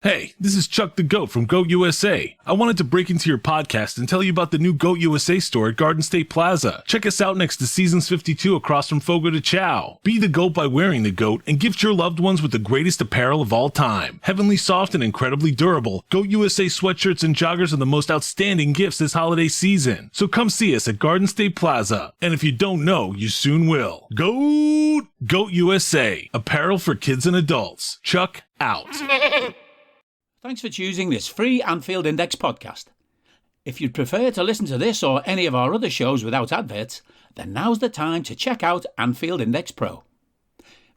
Hey, this is Chuck the Goat from Goat USA. I wanted to break into your podcast and tell you about the new Goat USA store at Garden State Plaza. Check us out next to Seasons 52 across from Fogo de Chao. Be the goat by wearing the goat and gift your loved ones with the greatest apparel of all time. Heavenly soft and incredibly durable, Goat USA sweatshirts and joggers are the most outstanding gifts this holiday season. So come see us at Garden State Plaza. And if you don't know, you soon will. Goat USA. Apparel for kids and adults. Chuck out. Thanks for choosing this free Anfield Index podcast. If you'd prefer to listen to this or any of our other shows without adverts, then now's the time to check out Anfield Index Pro.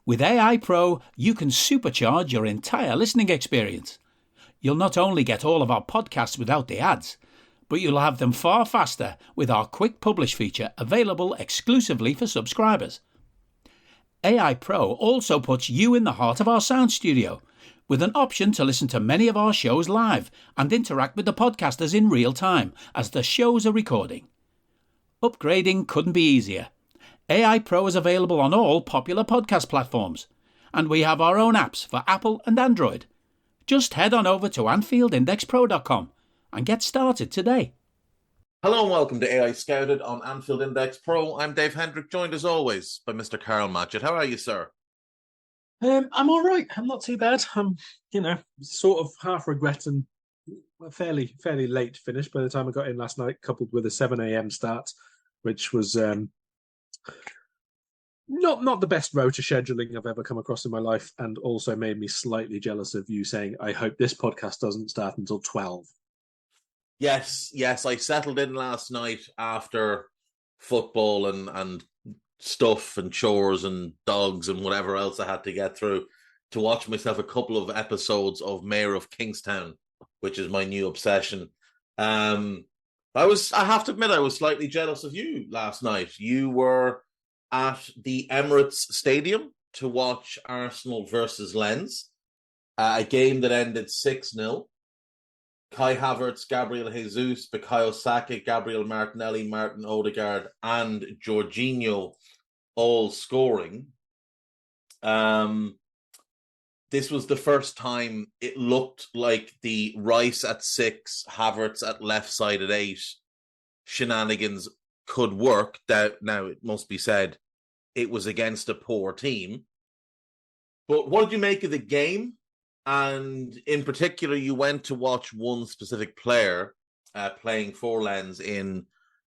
With AEye Pro, you can supercharge your entire listening experience. You'll not only get all of our podcasts without the ads, but you'll have them far faster with our Quick Publish feature available exclusively for subscribers. AEye Pro also puts you in the heart of our sound studio, with an option to listen to many of our shows live and interact with the podcasters in real time as the shows are recording. Upgrading couldn't be easier. AEye Pro is available on all popular podcast platforms, and we have our own apps for Apple and Android. Just head on over to AnfieldIndexPro.com and get started today. Hello and welcome to AEye Scouted on Anfield Index Pro. I'm Dave Hendrick, joined as always by Mr. Karl Matchett. How are you, sir? I'm all right. I'm not too bad. I'm, sort of half regretting a fairly late finish by the time I got in last night, coupled with a 7 a.m. start, which was not the best rota scheduling I've ever come across in my life, and also made me slightly jealous of you saying, I hope this podcast doesn't start until 12. Yes. I settled in last night after football and stuff and chores and dogs and whatever else I had to get through to watch myself a couple of episodes of Mayor of Kingstown, which is my new obsession. I have to admit, I was slightly jealous of you last night. You were at the Emirates Stadium to watch Arsenal versus Lens, a game that ended 6-0. Kai Havertz, Gabriel Jesus, Bukayo Saka, Gabriel Martinelli, Martin Odegaard, and Jorginho all scoring. This was the first time it looked like the Rice at 6, Havertz at left side at 8 shenanigans could work. Now, it must be said, it was against a poor team. But what did you make of the game? And in particular, you went to watch one specific player playing for Lens in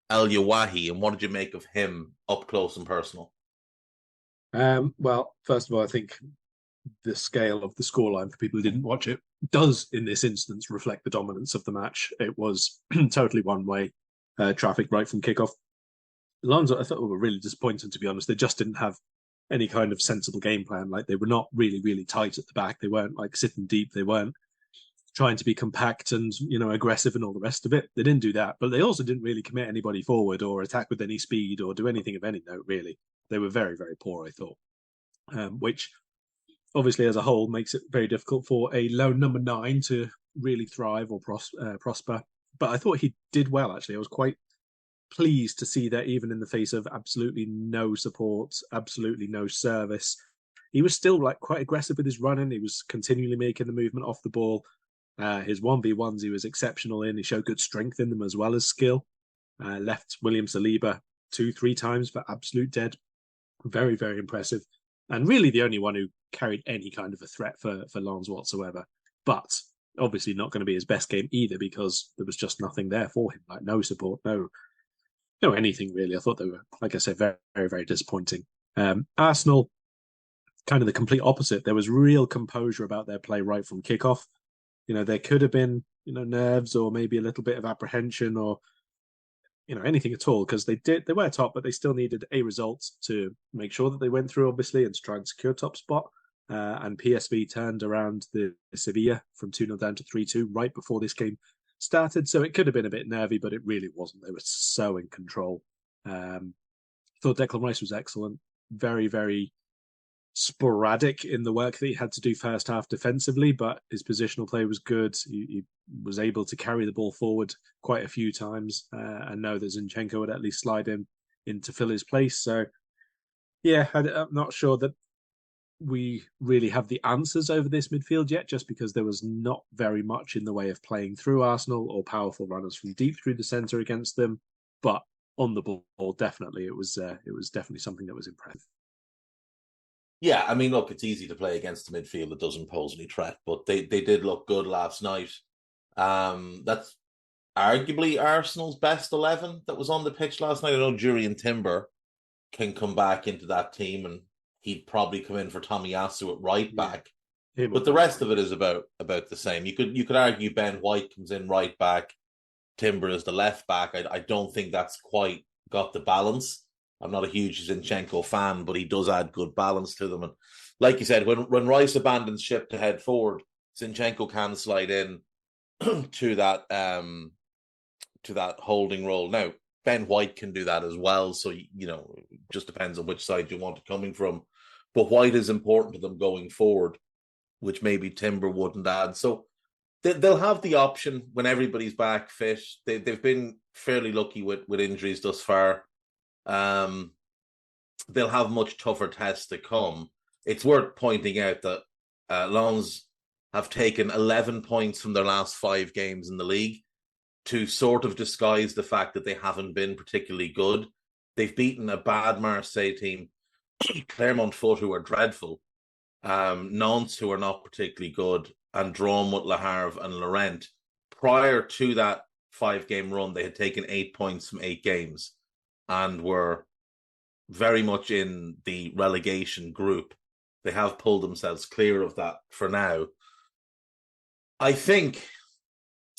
El Yawahi. And what did you make of him up close and personal? Well, first of all, I think the scale of the scoreline for people who didn't watch it does, in this instance, reflect the dominance of the match. It was totally one-way traffic right from kickoff. Lens, I thought, were really disappointing, to be honest. They just didn't have any kind of sensible game plan. Like, they were not really tight at the back. They weren't like sitting deep. They weren't trying to be compact and aggressive and all the rest of it. They didn't do that, but they also didn't really commit anybody forward or attack with any speed or do anything of any note, really. They were very poor, I thought, which obviously as a whole makes it very difficult for a lone number 9 to really thrive or prosper. But I thought he did well, actually. I was quite pleased to see that even in the face of absolutely no support, absolutely no service, he was still quite aggressive with his running. He was continually making the movement off the ball. His 1v1s he was exceptional in. He showed good strength in them as well as skill. Left William Saliba 2-3 times for absolute dead. Very impressive. And really the only one who carried any kind of a threat for Lens whatsoever. But obviously not going to be his best game either, because there was just nothing there for him. Like, no support, no anything really. I thought they were, like I said, very disappointing. Arsenal, kind of the complete opposite. There was real composure about their play right from kickoff. There could have been, nerves or maybe a little bit of apprehension or, anything at all, because they were top, but they still needed a result to make sure that they went through, obviously, and to try and secure top spot. And PSV turned around the Sevilla from 2-0 down to 3-2 right before this game started. So it could have been a bit nervy, but it really wasn't. They were so in control. Thought Declan Rice was excellent. Very sporadic in the work that he had to do first half defensively, but his positional play was good. He was able to carry the ball forward quite a few times and know that Zinchenko would at least slide in to fill his place. So, yeah, I'm not sure that we really have the answers over this midfield yet, just because there was not very much in the way of playing through Arsenal or powerful runners from deep through the centre against them. But on the ball, definitely, it was definitely something that was impressive. Yeah, I mean, look, it's easy to play against the midfield that doesn't pose any threat, but they did look good last night. That's arguably Arsenal's best 11 that was on the pitch last night. I know Jurriën Timber can come back into that team, and he'd probably come in for Tomiyasu at right back. Yeah. But the rest of it is about the same. You could argue Ben White comes in right back, Timber is the left back. I don't think that's quite got the balance. I'm not a huge Zinchenko fan, but he does add good balance to them. And like you said, when Rice abandons ship to head forward, Zinchenko can slide in to that holding role. Now, Ben White can do that as well. So, you know, it just depends on which side you want it coming from. But White is important to them going forward, which maybe Timber wouldn't add. So they'll have the option when everybody's back fit. They've been fairly lucky with injuries thus far. They'll have much tougher tests to come. It's worth pointing out that Lens have taken 11 points from their last 5 games in the league to sort of disguise the fact that they haven't been particularly good. They've beaten a bad Marseille team, Clermont Foot, who are dreadful, Nantes, who are not particularly good, and drawn with Le Havre and Lorient. Prior to that 5-game run, they had taken 8 points from 8 games and were very much in the relegation group. They have pulled themselves clear of that for now. I think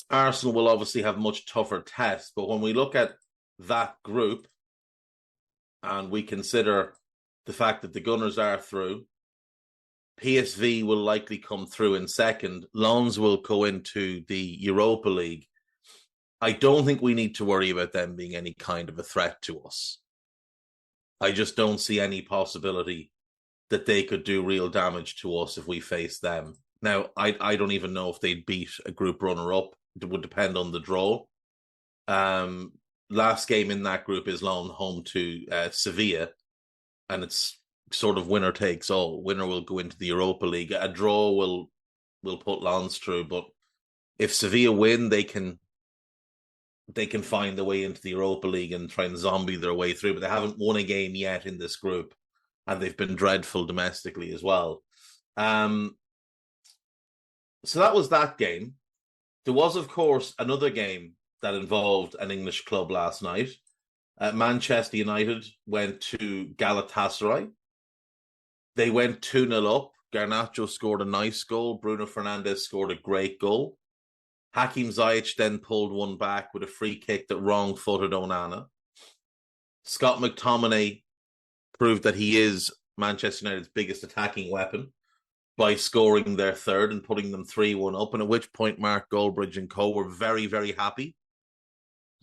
Arsenal will obviously have much tougher tests, but when we look at that group and we consider the fact that the Gunners are through, PSV will likely come through in second, Lens will go into the Europa League. I don't think we need to worry about them being any kind of a threat to us. I just don't see any possibility that they could do real damage to us if we face them. Now, I don't even know if they'd beat a group runner-up. It would depend on the draw. Last game in that group is Lens home to Sevilla, and it's sort of winner takes all. Winner will go into the Europa League. A draw will put Lens through, but if Sevilla win, they can find their way into the Europa League and try and zombie their way through, but they haven't won a game yet in this group, and they've been dreadful domestically as well. So that was that game. There was, of course, another game that involved an English club last night. Manchester United went to Galatasaray. They went 2-0 up. Garnacho scored a nice goal. Bruno Fernandes scored a great goal. Hakim Ziyech then pulled one back with a free kick that wrong-footed Onana. Scott McTominay proved that he is Manchester United's biggest attacking weapon by scoring their third and putting them 3-1 up, and at which point Mark Goldbridge and co were very, very happy.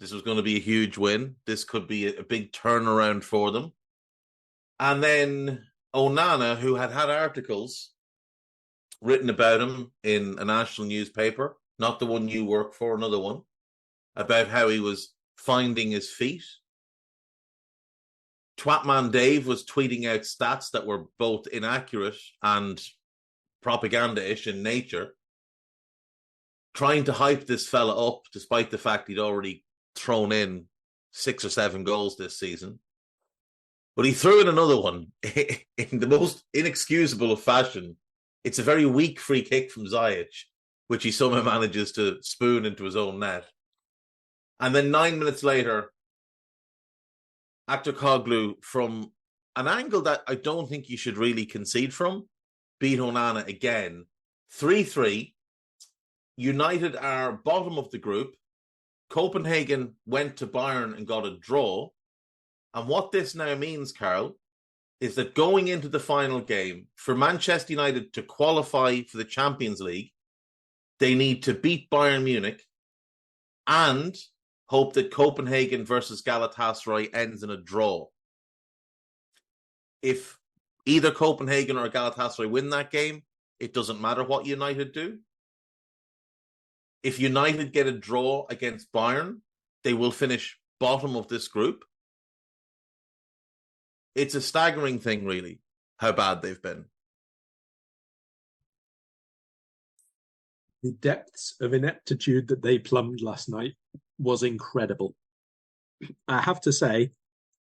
This was going to be a huge win. This could be a big turnaround for them. And then Onana, who had articles written about him in a national newspaper, not the one you work for, another one, about how he was finding his feet. Twatman Dave was tweeting out stats that were both inaccurate and propaganda-ish in nature, trying to hype this fella up despite the fact he'd already thrown in 6 or 7 goals this season. But he threw in another one in the most inexcusable of fashion. It's a very weak free kick from Ziyech, which he somehow manages to spoon into his own net. And then 9 minutes later, Aktoglu, from an angle that I don't think you should really concede from, beat Onana again. 3-3. United are bottom of the group. Copenhagen went to Bayern and got a draw. And what this now means, Karl, is that going into the final game, for Manchester United to qualify for the Champions League, they need to beat Bayern Munich and hope that Copenhagen versus Galatasaray ends in a draw. If either Copenhagen or Galatasaray win that game, it doesn't matter what United do. If United get a draw against Bayern, they will finish bottom of this group. It's a staggering thing, really, how bad they've been. The depths of ineptitude that they plumbed last night was incredible. I have to say,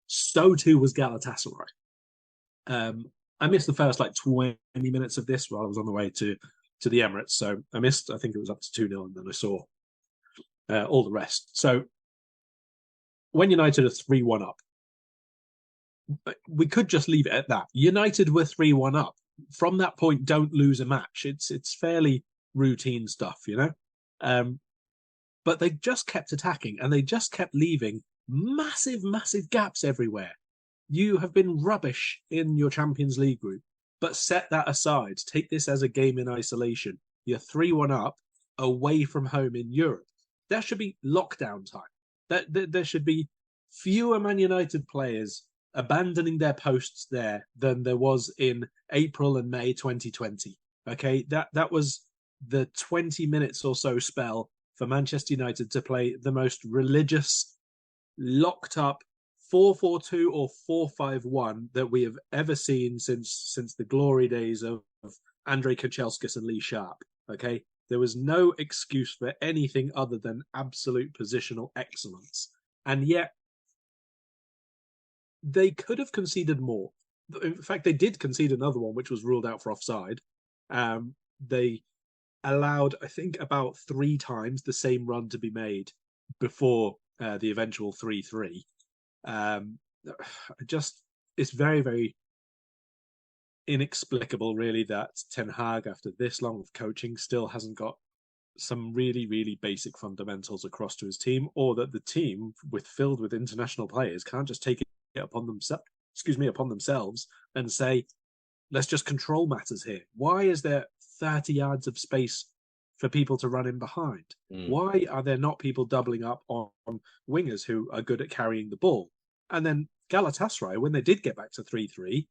so too was Galatasaray. I missed the first 20 minutes of this while I was on the way to the Emirates. So I missed, I think it was up to 2-0, and then I saw all the rest. So when United are 3-1 up, we could just leave it at that. United were 3-1 up. From that point, don't lose a match. It's fairly routine stuff, but they just kept attacking, and they just kept leaving massive gaps everywhere. You have been rubbish in your Champions League group, but set that aside. Take this as a game in isolation. You're 3-1 up away from home in Europe. There should be lockdown time. There should be fewer Man United players abandoning their posts there than there was in April and May 2020. Okay, that was the 20 minutes or so spell for Manchester United to play the most religious, locked up 4-4-2 or 4-5-1 that we have ever seen since the glory days of Andrei Kanchelskis and Lee Sharp. Okay, there was no excuse for anything other than absolute positional excellence, and yet they could have conceded more. In fact, they did concede another one, which was ruled out for offside. They allowed, I think, about 3 times the same run to be made before the eventual 3-3. It's very, very inexplicable, really, that Ten Hag, after this long of coaching, still hasn't got some really, really basic fundamentals across to his team, or that the team, filled with international players, can't just take it upon themselves and say, let's just control matters here. Why is there 30 yards of space for people to run in behind? Why are there not people doubling up on wingers who are good at carrying the ball? And then Galatasaray, when they did get back to 3-3,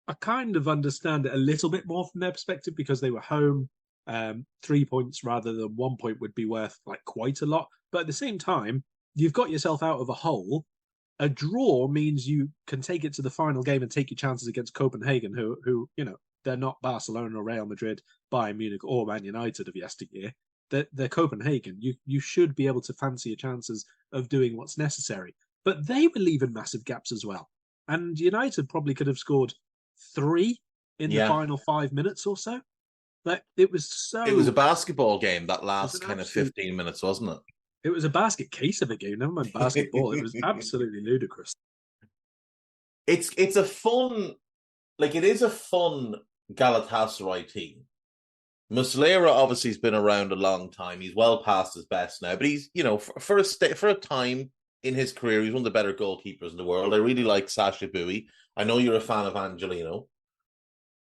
I kind of understand it a little bit more from their perspective, because they were home. 3 points rather than 1 point would be worth quite a lot. But at the same time, you've got yourself out of a hole. A draw means you can take it to the final game and take your chances against Copenhagen, who they're not Barcelona or Real Madrid, Bayern Munich or Man United of yesteryear. They're Copenhagen. You should be able to fancy your chances of doing what's necessary. But they were leaving massive gaps as well. And United probably could have scored 3 in the final 5 minutes or so. It was a basketball game, that last kind of 15 minutes, wasn't it? It was a basket case of a game, never mind basketball. It was absolutely ludicrous. It's a fun, it is a fun Galatasaray team. Muslera obviously has been around a long time. He's well past his best now, but he's, for a time in his career, he's one of the better goalkeepers in the world. I really like Sasha Bowie. I know you're a fan of Angelino.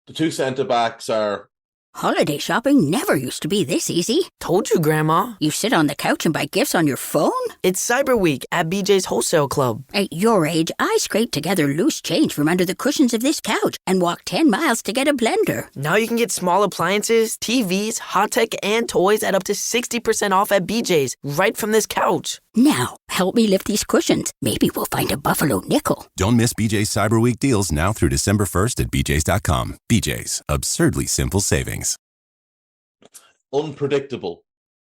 The 2 centre-backs are... Holiday shopping never used to be this easy. Told you, Grandma. You sit on the couch and buy gifts on your phone? It's Cyber Week at BJ's Wholesale Club. At your age, I scraped together loose change from under the cushions of this couch and walked 10 miles to get a blender. Now you can get small appliances, TVs, hot tech, and toys at up to 60% off at BJ's, right from this couch. Now, help me lift these cushions. Maybe we'll find a buffalo nickel. Don't miss BJ's Cyber Week deals now through December 1st at BJ's.com. BJ's, absurdly simple savings. Unpredictable,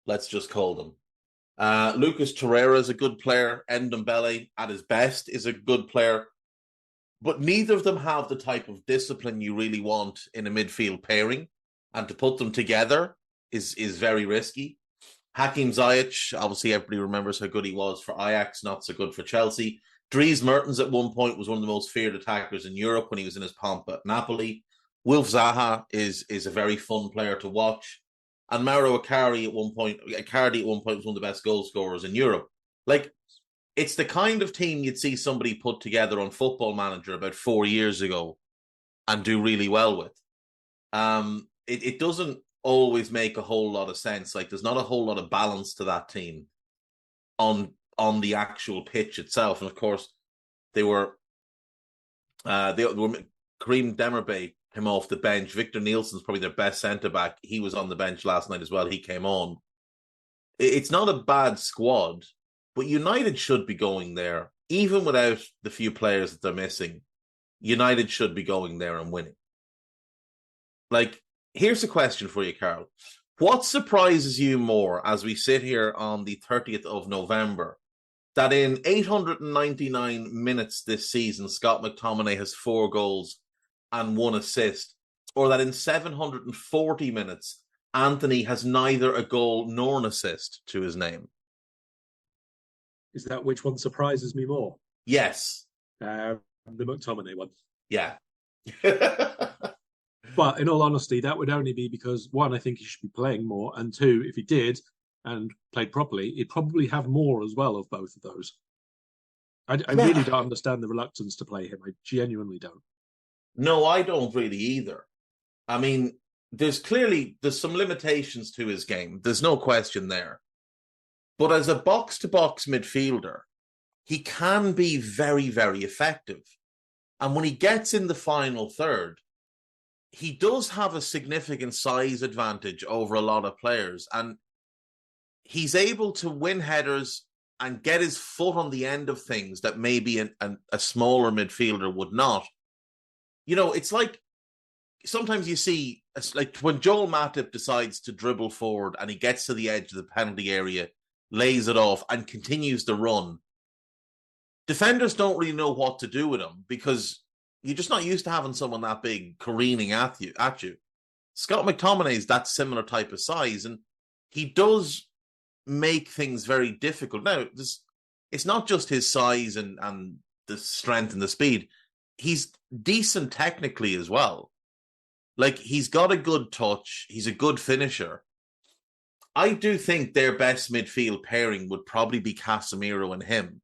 let's just call them. Lucas Torreira is a good player. Ndombele, at his best, is a good player. But neither of them have the type of discipline you really want in a midfield pairing. And to put them together is very risky. Hakim Ziyech, obviously everybody remembers how good he was for Ajax, not so good for Chelsea. Dries Mertens at one point was one of the most feared attackers in Europe when he was in his pomp at Napoli. Wilf Zaha is a very fun player to watch. And Mauro Icardi at one point was one of the best goal scorers in Europe. It's the kind of team you'd see somebody put together on Football Manager about 4 years ago and do really well with. It doesn't always make a whole lot of sense. There's not a whole lot of balance to that team on the actual pitch itself. And of course, they were Karim Demirbay came off the bench. Victor Nielsen's probably their best centre-back. He was on the bench last night as well. He came on. It's not a bad squad, but United should be going there. Even without the few players that they're missing, United should be going there and winning. Here's a question for you, Karl. What surprises you more as we sit here on the 30th of November, that in 899 minutes this season, Scott McTominay has 4 goals and 1 assist, or that in 740 minutes, Anthony has neither a goal nor an assist to his name? Is that which one surprises me more? Yes. The McTominay one. Yeah. But in all honesty, that would only be because, one, I think he should be playing more, and two, if he did and played properly, he'd probably have more as well of both of those. I really don't understand the reluctance to play him. I genuinely don't. No, I don't really either. I mean, there's some limitations to his game. There's no question there. But as a box-to-box midfielder, he can be very, very effective. And when he gets in the final third, he does have a significant size advantage over a lot of players. And he's able to win headers and get his foot on the end of things that maybe a smaller midfielder would not. You know, it's like sometimes you see, like when Joel Matip decides to dribble forward and he gets to the edge of the penalty area, lays it off and continues the run. Defenders don't really know what to do with him because you're just not used to having someone that big careening at you. Scott McTominay is that similar type of size, and he does make things very difficult. Now, it's not just his size and the strength and the speed. He's decent technically as well. Like, he's got a good touch. He's a good finisher. I do think their best midfield pairing would probably be Casemiro and him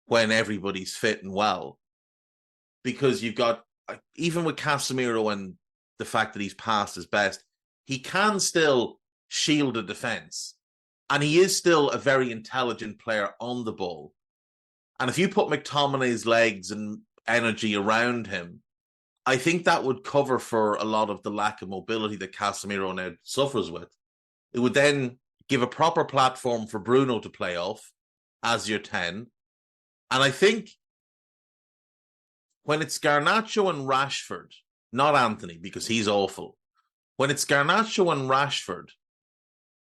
when everybody's fit and well. Because you've got, even with Casemiro and the fact that he's past his best, he can still shield a defence. And he is still a very intelligent player on the ball. And if you put McTominay's legs and energy around him, I think that would cover for a lot of the lack of mobility that Casemiro now suffers with. It would then give a proper platform for Bruno to play off as your 10. And I think when it's Garnacho and Rashford, not Anthony, because he's awful. When it's Garnacho and Rashford,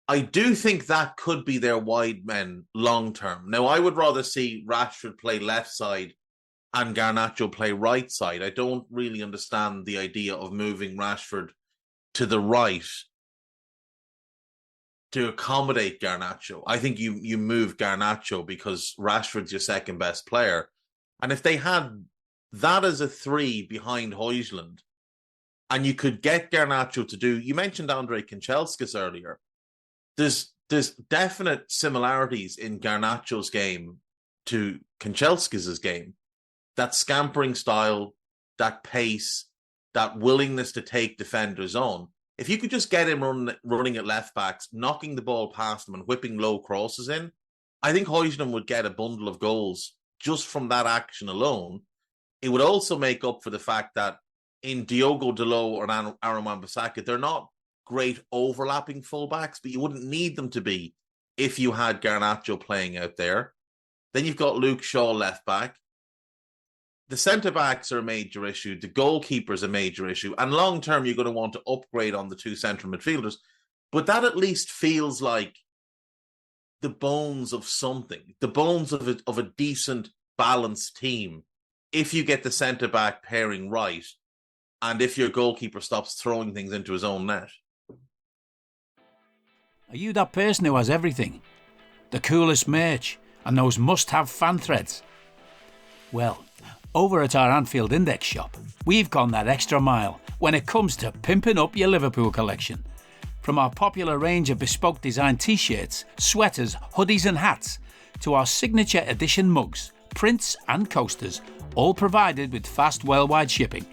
I do think that could be their wide men long term. Now, I would rather see Rashford play left side and Garnacho play right side. I don't really understand the idea of moving Rashford to the right to accommodate Garnacho. I think you move Garnacho because Rashford's your second best player. And if they had that as a 3 behind Højlund, and you could get Garnacho to do, you mentioned Andre Kanchelskis earlier. There's definite similarities in Garnacho's game to Kanchelskis' game. That scampering style, that pace, that willingness to take defenders on. If you could just get him running at left backs, knocking the ball past them and whipping low crosses in, I think Højlund would get a bundle of goals just from that action alone. It would also make up for the fact that in Diogo Dalot or Aaron Wan-Bissaka, they're not great overlapping fullbacks, but you wouldn't need them to be if you had Garnacho playing out there. Then you've got Luke Shaw left back. The centre-backs are a major issue. The goalkeeper's a major issue. And long-term, you're going to want to upgrade on the 2 central midfielders. But that at least feels like the bones of something, the bones of a decent, balanced team. If you get the centre-back pairing right, and if your goalkeeper stops throwing things into his own net. Are you that person who has everything? The coolest merch and those must-have fan threads? Well, over at our Anfield Index shop, we've gone that extra mile when it comes to pimping up your Liverpool collection. From our popular range of bespoke design t-shirts, sweaters, hoodies and hats, to our signature edition mugs, prints and coasters, all provided with fast worldwide shipping.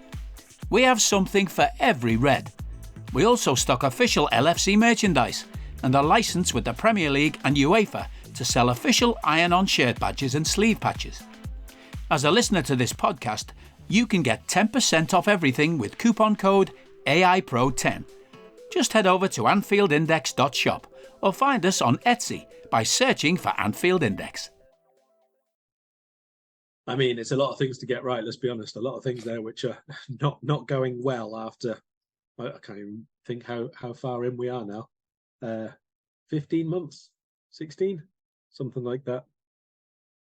We have something for every red. We also stock official LFC merchandise and are licensed with the Premier League and UEFA to sell official iron-on shirt badges and sleeve patches. As a listener to this podcast, you can get 10% off everything with coupon code AIPRO10. Just head over to AnfieldIndex.shop or find us on Etsy by searching for Anfield Index. I mean, it's a lot of things to get right, let's be honest. A lot of things there which are not going well after, I can't even think how far in we are now. 15 months, 16, something like that.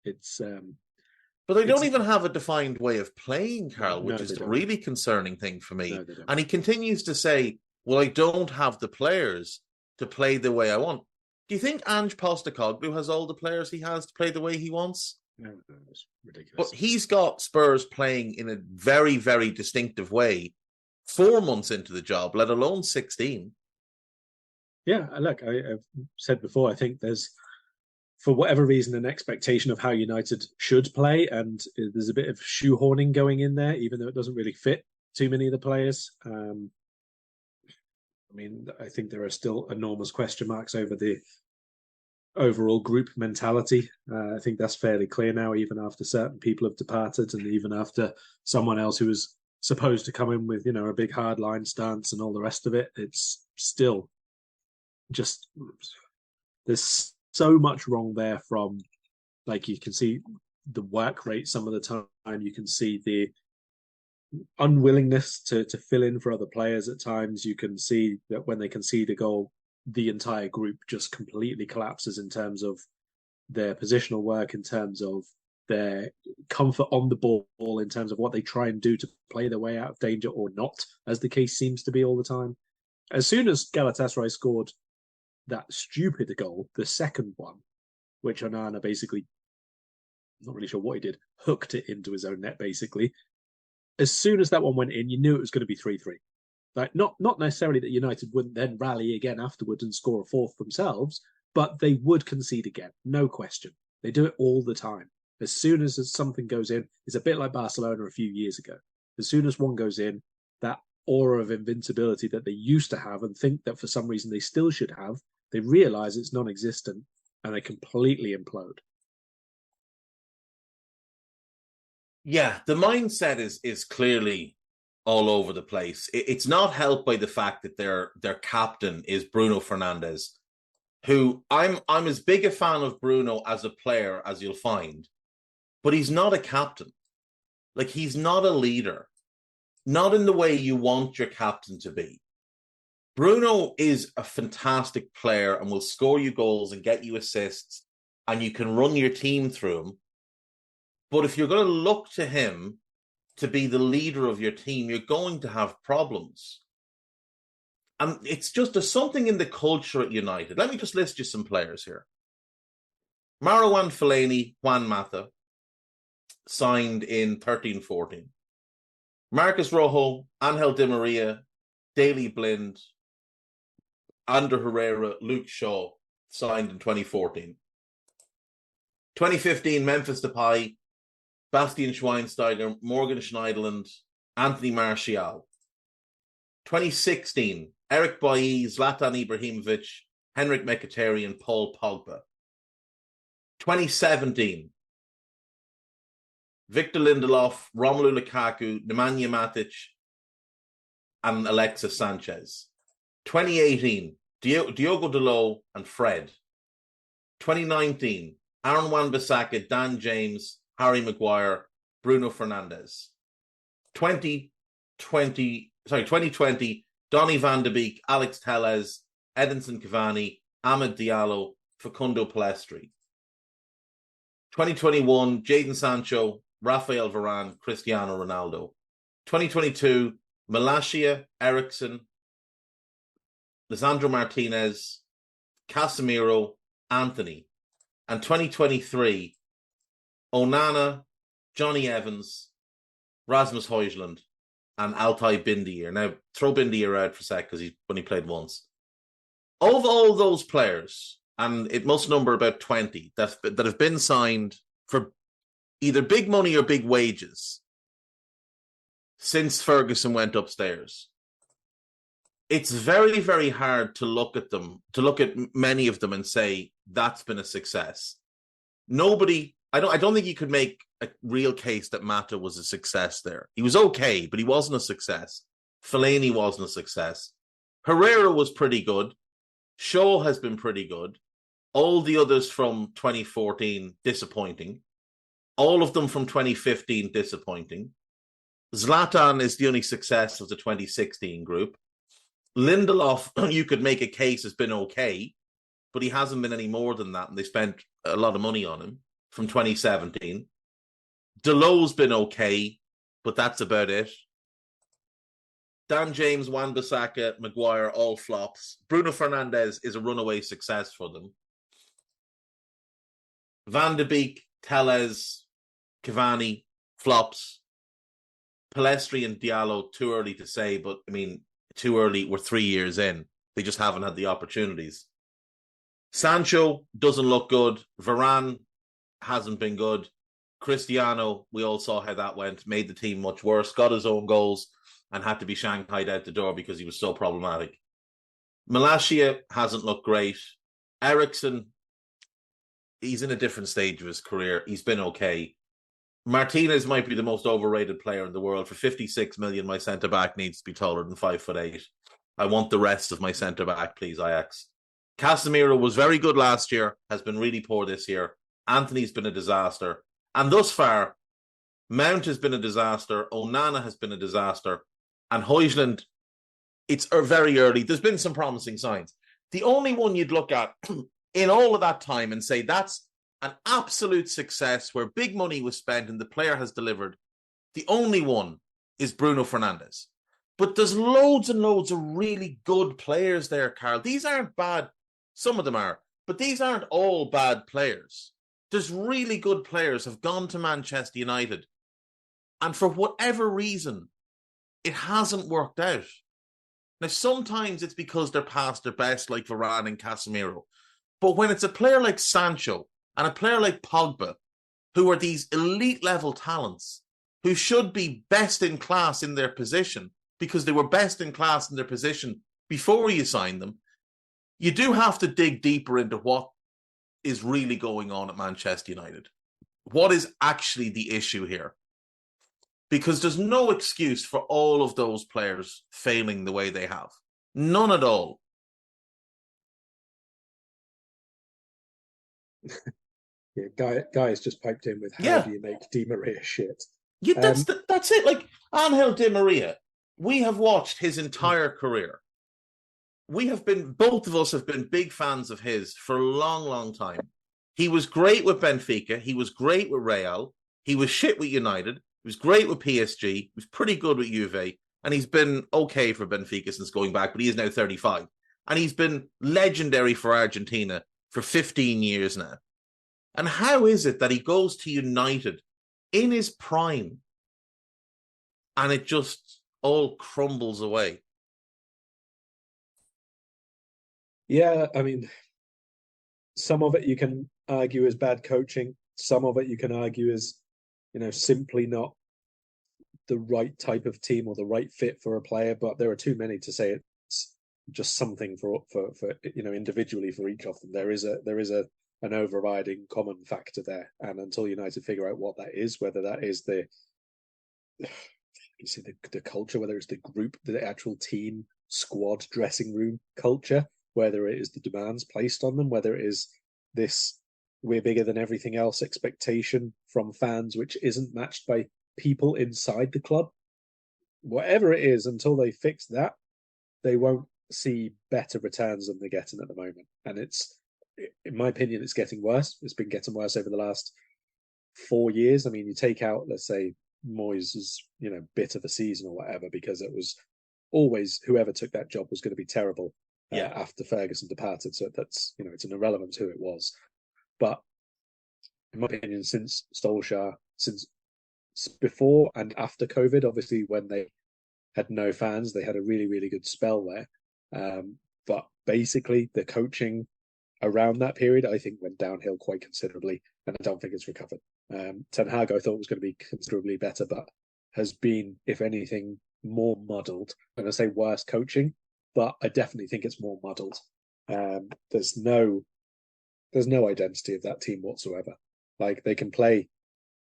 It's but they don't even have a defined way of playing, Karl, which is the don't. really concerning thing for me. No, they don't. And he continues to say, well, I don't have the players to play the way I want. Do you think Ange Postecoglou has all the players he has to play the way he wants? No, it's ridiculous. But he's got Spurs playing in a very, very distinctive way 4 months into the job, let alone 16. Yeah, look, I've said before, I think there's, for whatever reason, an expectation of how United should play, and there's a bit of shoehorning going in there, even though it doesn't really fit too many of the players. I think there are still enormous question marks over the overall group mentality. I think that's fairly clear now, even after certain people have departed, and even after someone else who was supposed to come in with, a big hardline stance and all the rest of it. It's still just, there's so much wrong there from, like, you can see the work rate some of the time, you can see the unwillingness to fill in for other players at times. You can see that when they concede a goal, the entire group just completely collapses in terms of their positional work, in terms of their comfort on the ball, in terms of what they try and do to play their way out of danger or not, as the case seems to be all the time. As soon as Galatasaray scored that stupid goal, the second one, which Onana basically, not really sure what he did, hooked it into his own net, basically. As soon as that one went in, you knew it was going to be 3-3. Like, not necessarily that United wouldn't then rally again afterwards and score a fourth themselves, but they would concede again, no question. They do it all the time. As soon as something goes in, it's a bit like Barcelona a few years ago. As soon as one goes in, that aura of invincibility that they used to have and think that for some reason they still should have, they realise it's non-existent and they completely implode. Yeah, the mindset is clearly all over the place. It's not helped by the fact that their captain is Bruno Fernandes, who I'm as big a fan of Bruno as a player as you'll find, but he's not a captain. Like, he's not a leader, not in the way you want your captain to be. Bruno is a fantastic player and will score you goals and get you assists, and you can run your team through him. But if you're going to look to him to be the leader of your team, you're going to have problems. And it's just, there's something in the culture at United. Let me just list you some players here. Marouane Fellaini, Juan Mata, signed in 13-14. Marcus Rojo, Angel Di Maria, Daley Blind, Ander Herrera, Luke Shaw, signed in 2014. 2015, Memphis Depay, Bastian Schweinsteiger, Morgan Schneiderlin, Anthony Martial. 2016, Eric Bailly, Zlatan Ibrahimovic, Henrik Mkhitaryan, Paul Pogba. 2017, Victor Lindelof, Romelu Lukaku, Nemanja Matic, and Alexis Sanchez. 2018, Diogo Dalot and Fred. 2019, Aaron Wan-Bissaka, Dan James, Harry Maguire, Bruno Fernandes. 2020, Donny van de Beek, Alex Telles, Edinson Cavani, Amad Diallo, Facundo Palestri. 2021, Jadon Sancho, Rafael Varane, Cristiano Ronaldo. 2022, Malacia, Ericsson, Lisandro Martinez, Casemiro, Anthony. And 2023, Onana, Johnny Evans, Rasmus Højlund, and Altay Bindier. Now, throw Bindier out for a sec because he only played once. Of all those players, and it must number about 20, that have been signed for either big money or big wages since Ferguson went upstairs, it's very, very hard to look at many of them and say that's been a success. I don't think you could make a real case that Mata was a success there. He was okay, but he wasn't a success. Fellaini wasn't a success. Herrera was pretty good. Shaw has been pretty good. All the others from 2014, disappointing. All of them from 2015, disappointing. Zlatan is the only success of the 2016 group. Lindelof, you could make a case, has been okay, but he hasn't been any more than that, and they spent a lot of money on him from 2017. Delo's been okay, but that's about it. Dan James, Wan-Bissaka, Maguire, all flops. Bruno Fernandes is a runaway success for them. Van de Beek, Telles, Cavani, flops. Pellistri and Diallo, too early to say, but I mean, too early, we're 3 years in. They just haven't had the opportunities. Sancho doesn't look good. Varane hasn't been good. Cristiano, we all saw how that went, made the team much worse, got his own goals, and had to be shanghaied out the door because he was so problematic. Malacia hasn't looked great. Eriksen, he's in a different stage of his career. He's been okay. Martinez might be the most overrated player in the world. For 56 million, my centre-back needs to be taller than 5'8". I want the rest of my centre-back, please, Ajax. Casemiro was very good last year, has been really poor this year. Anthony's been a disaster. And thus far, Mount has been a disaster. Onana has been a disaster. And Højlund, it's very early. There's been some promising signs. The only one you'd look at in all of that time and say that's an absolute success where big money was spent and the player has delivered, the only one is Bruno Fernandes. But there's loads and loads of really good players there, Karl. These aren't bad. Some of them are. But these aren't all bad players. There's really good players have gone to Manchester United. And for whatever reason, it hasn't worked out. Now, sometimes it's because they're past their best, like Varane and Casemiro. But when it's a player like Sancho and a player like Pogba, who are these elite level talents, who should be best in class in their position, because they were best in class in their position before you signed them, you do have to dig deeper into what is really going on at Manchester United. What is actually the issue here? Because there's no excuse for all of those players failing the way they have. None at all. Yeah, Guy has just piped in with how do you make Di Maria shit? Yeah, that's it. Like, Angel Di Maria, we have watched his entire career. Both of us have been big fans of his for a long, long time. He was great with Benfica. He was great with Real. He was shit with United. He was great with PSG. He was pretty good with Juve. And he's been okay for Benfica since going back, but he is now 35. And he's been legendary for Argentina for 15 years now. And how is it that he goes to United in his prime and it just all crumbles away? Yeah, I mean, some of it you can argue is bad coaching. Some of it you can argue is, simply not the right type of team or the right fit for a player. But there are too many to say it's just something for individually for each of them. There is an overriding common factor there, and until United figure out what that is, whether that is the culture, whether it's the group, the actual team, squad, dressing room culture, whether it is the demands placed on them, whether it is this we're bigger than everything else expectation from fans, which isn't matched by people inside the club. Whatever it is, until they fix that, they won't see better returns than they're getting at the moment. And it's, in my opinion, it's getting worse. It's been getting worse over the last 4 years. I mean, you take out, let's say, Moyes' bit of a season or whatever, because it was always whoever took that job was going to be terrible after Ferguson departed. So that's, it's an irrelevance who it was. But in my opinion, since Solskjaer, since before and after COVID, obviously when they had no fans, they had a really, really good spell there. But basically the coaching around that period, I think, went downhill quite considerably, and I don't think it's recovered. Ten Hag, I thought was going to be considerably better, but has been, if anything, more muddled. I'm going to say worse coaching, but I definitely think it's more muddled. There's no identity of that team whatsoever. Like, they can play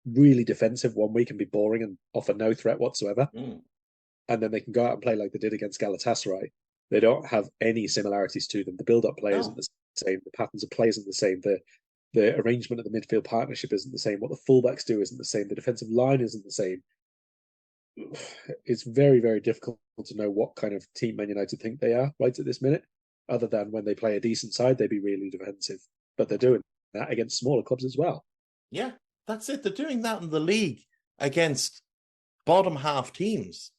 really defensive one week and be boring and offer no threat whatsoever. And then they can go out and play like they did against Galatasaray. They don't have any similarities to them. The build-up play isn't the same. The patterns of play isn't the same. The arrangement of the midfield partnership isn't the same. What the fullbacks do isn't the same. The defensive line isn't the same. it's very, very difficult to know what kind of team Man United think they are right at this minute, other than when they play a decent side, they'd be really defensive. But they're doing that against smaller clubs as well. Yeah, that's it. They're doing that in the league against bottom half teams.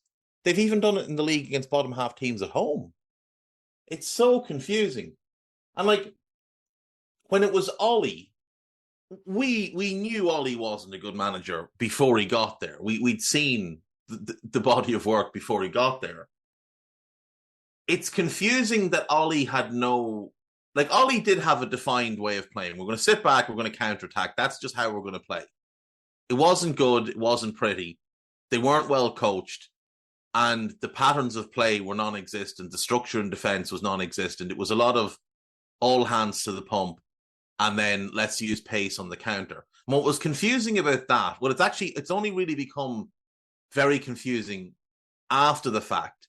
They've even done it in the league against bottom half teams at home. It's so confusing. And like, when it was Ollie, we knew Ollie wasn't a good manager before he got there. We'd seen the body of work before he got there. It's confusing that Ollie had no... Like, Ollie did have a defined way of playing. We're going to sit back, we're going to counterattack. That's just how we're going to play. It wasn't good, it wasn't pretty. They weren't well coached, and the patterns of play were non-existent. The structure in defence was non-existent. It was a lot of all hands to the pump, and then let's use pace on the counter. And what was confusing about that, well, it's only really become very confusing after the fact,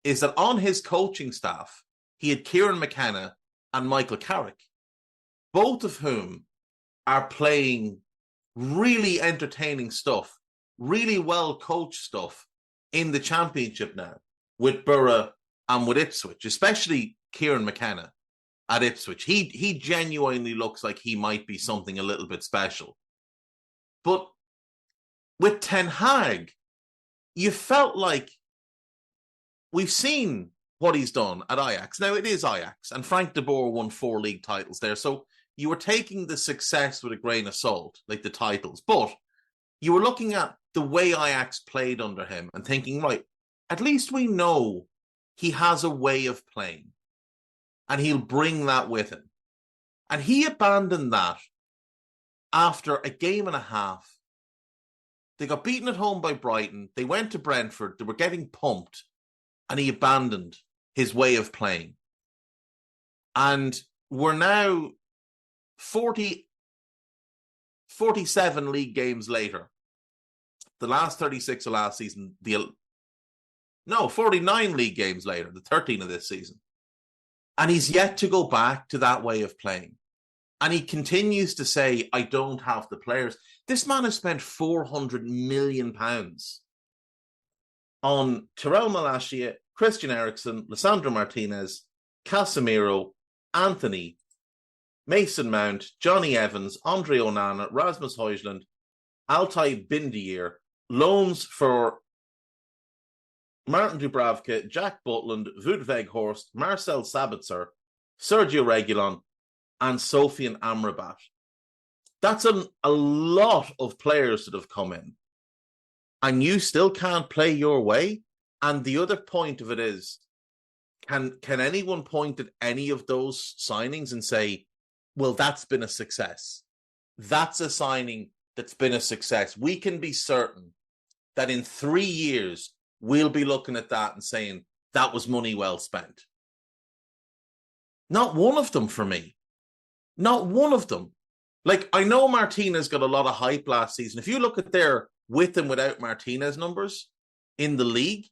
is that on his coaching staff, he had Kieran McKenna and Michael Carrick, both of whom are playing really entertaining stuff, really well coached stuff in the Championship now with Borough and with Ipswich, especially Kieran McKenna at Ipswich. He genuinely looks like he might be something a little bit special. But with Ten Hag, you felt like we've seen what he's done at Ajax. Now, it is Ajax, and Frank de Boer won 4 league titles there, so you were taking the success with a grain of salt, like the titles, but you were looking at the way Ajax played under him and thinking, right, at least we know he has a way of playing, and he'll bring that with him. And he abandoned that after a game and a half. They got beaten at home by Brighton. They went to Brentford. They were getting pumped, and he abandoned his way of playing. And we're now 47 league games later. The last 36 of last season, 49 league games later, the 13 of this season. And he's yet to go back to that way of playing. And he continues to say, I don't have the players. This man has spent £400 million on Tyrell Malacia, Christian Eriksen, Lisandro Martinez, Casemiro, Anthony, Mason Mount, Johnny Evans, Andre Onana, Rasmus Højlund, Altay Bindier, loans for Martin Dubravka, Jack Butland, Wout Weghorst, Marcel Sabitzer, Sergio Reguilon, and Sofian Amrabat. That's a lot of players that have come in. And you still can't play your way. And the other point of it is, can anyone point at any of those signings and say, well, that's been a success? That's a signing that's been a success. We can be certain that in 3 years, we'll be looking at that and saying, that was money well spent. Not one of them for me. Not one of them. Like, I know Martinez got a lot of hype last season. If you look at their with and without Martinez numbers in the league,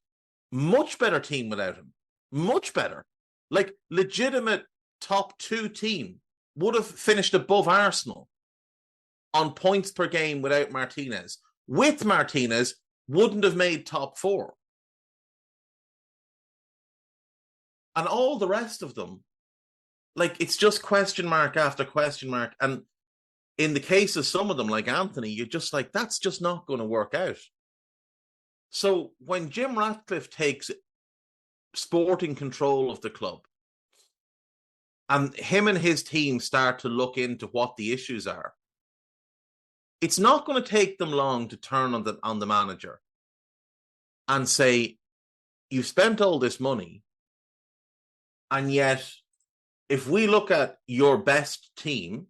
much better team without him. Much better. Like, legitimate top 2 team would have finished above Arsenal on points per game without Martinez. With Martinez, wouldn't have made top 4. And all the rest of them, like, it's just question mark after question mark. And in the case of some of them, like Anthony, you're just like, that's just not going to work out. So when Jim Ratcliffe takes sporting control of the club and him and his team start to look into what the issues are, it's not going to take them long to turn on the manager and say, you've spent all this money, and yet if we look at your best team,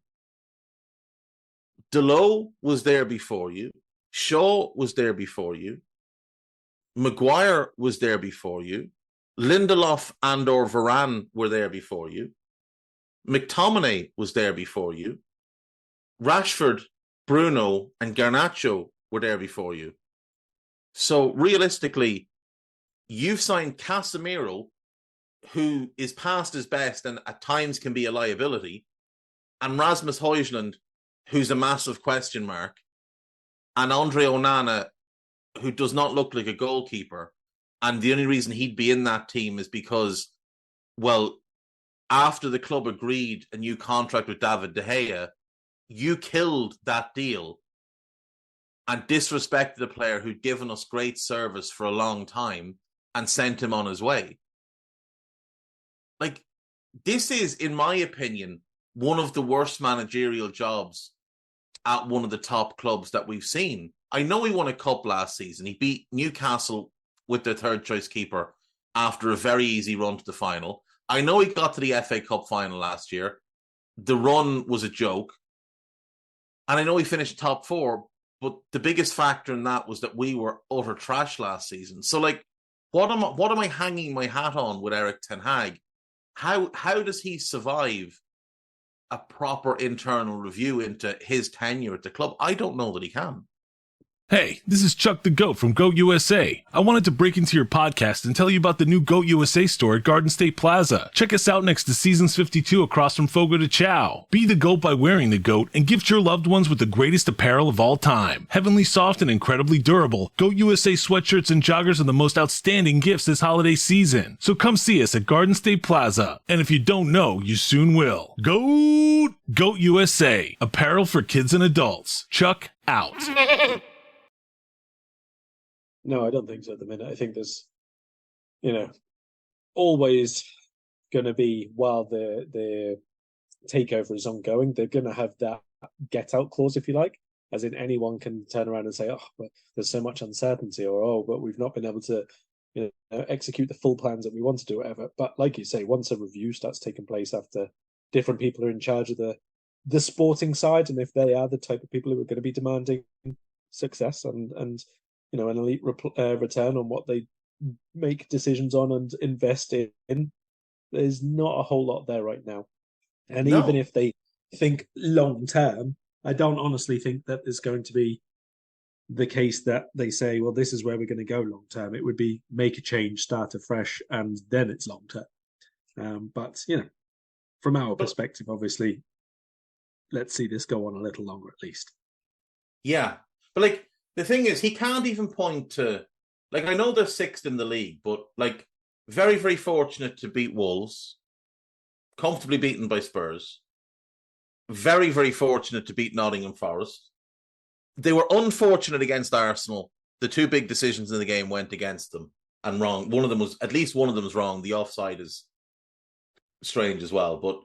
Delot was there before you, Shaw was there before you, Maguire was there before you, Lindelof and or Varane were there before you, McTominay was there before you, Rashford, Bruno and Garnacho were there before you. So realistically, you've signed Casemiro, who is past his best and at times can be a liability, and Rasmus Højlund, who's a massive question mark, and Andre Onana, who does not look like a goalkeeper. And the only reason he'd be in that team is because, well, after the club agreed a new contract with David De Gea, you killed that deal and disrespected a player who'd given us great service for a long time and sent him on his way. Like, this is, in my opinion, one of the worst managerial jobs at one of the top clubs that we've seen. I know he won a cup last season. He beat Newcastle with their third choice keeper after a very easy run to the final. I know he got to the FA Cup final last year. The run was a joke. And I know he finished top 4, but the biggest factor in that was that we were utter trash last season. So, like, what am I hanging my hat on with Erik ten Hag? How does he survive a proper internal review into his tenure at the club? I don't know that he can. Hey, this is Chuck the Goat from Goat USA. I wanted to break into your podcast and tell you about the new Goat USA store at Garden State Plaza. Check us out next to Seasons 52 across from Fogo de Chao. Be the goat by wearing the goat and gift your loved ones with the greatest apparel of all time. Heavenly soft and incredibly durable, Goat USA sweatshirts and joggers are the most outstanding gifts this holiday season. So come see us at Garden State Plaza. And if you don't know, you soon will. Goat USA. Apparel for kids and adults. Chuck out. No, I don't think so at the minute. I think there's, always going to be, while the takeover is ongoing, they're going to have that get out clause, if you like, as in anyone can turn around and say, oh, but there's so much uncertainty, or, oh, but we've not been able to execute the full plans that we want to do, whatever. But like you say, once a review starts taking place after different people are in charge of the sporting side, and if they are the type of people who are going to be demanding success and an elite return on what they make decisions on and invest in, there's not a whole lot there right now. And even if they think long term, I don't honestly think that there's going to be the case that they say, well, this is where we're going to go long term. It would be make a change, start afresh, and then it's long term. But from our perspective, obviously, let's see this go on a little longer at least. Yeah, but like, the thing is, he can't even point to, like, I know they're 6th in the league, but, like, very, very fortunate to beat Wolves, comfortably beaten by Spurs, very, very fortunate to beat Nottingham Forest. They were unfortunate against Arsenal. The 2 big decisions in the game went against them and wrong. At least one of them was wrong. The offside is strange as well, but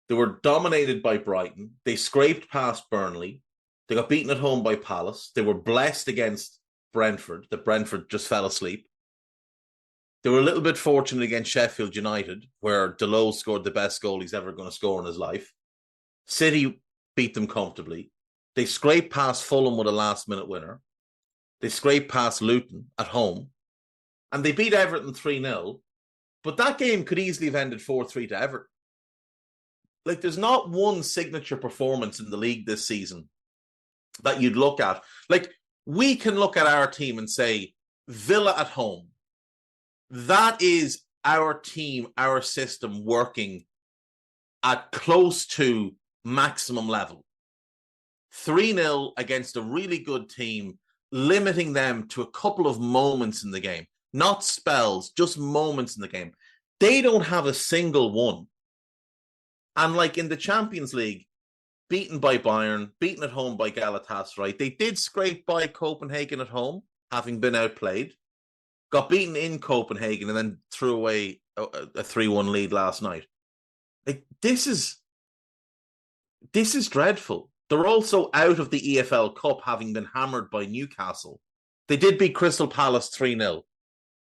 they were dominated by Brighton. They scraped past Burnley. They got beaten at home by Palace. They were blessed against Brentford, that Brentford just fell asleep. They were a little bit fortunate against Sheffield United, where Deleuze scored the best goal he's ever going to score in his life. City beat them comfortably. They scraped past Fulham with a last-minute winner. They scraped past Luton at home. And they beat Everton 3-0. But that game could easily have ended 4-3 to Everton. Like, there's not one signature performance in the league this season that you'd look at. Like, we can look at our team and say, Villa at home, that is our team, our system working at close to maximum level. 3-0 against a really good team, limiting them to a couple of moments in the game. Not spells, just moments in the game. They don't have a single one. And like in the Champions League, beaten by Bayern, beaten at home by Galatasaray. They did scrape by Copenhagen at home, having been outplayed. Got beaten in Copenhagen and then threw away a 3-1 lead last night. Like, this is dreadful. They're also out of the EFL Cup, having been hammered by Newcastle. They did beat Crystal Palace 3-0.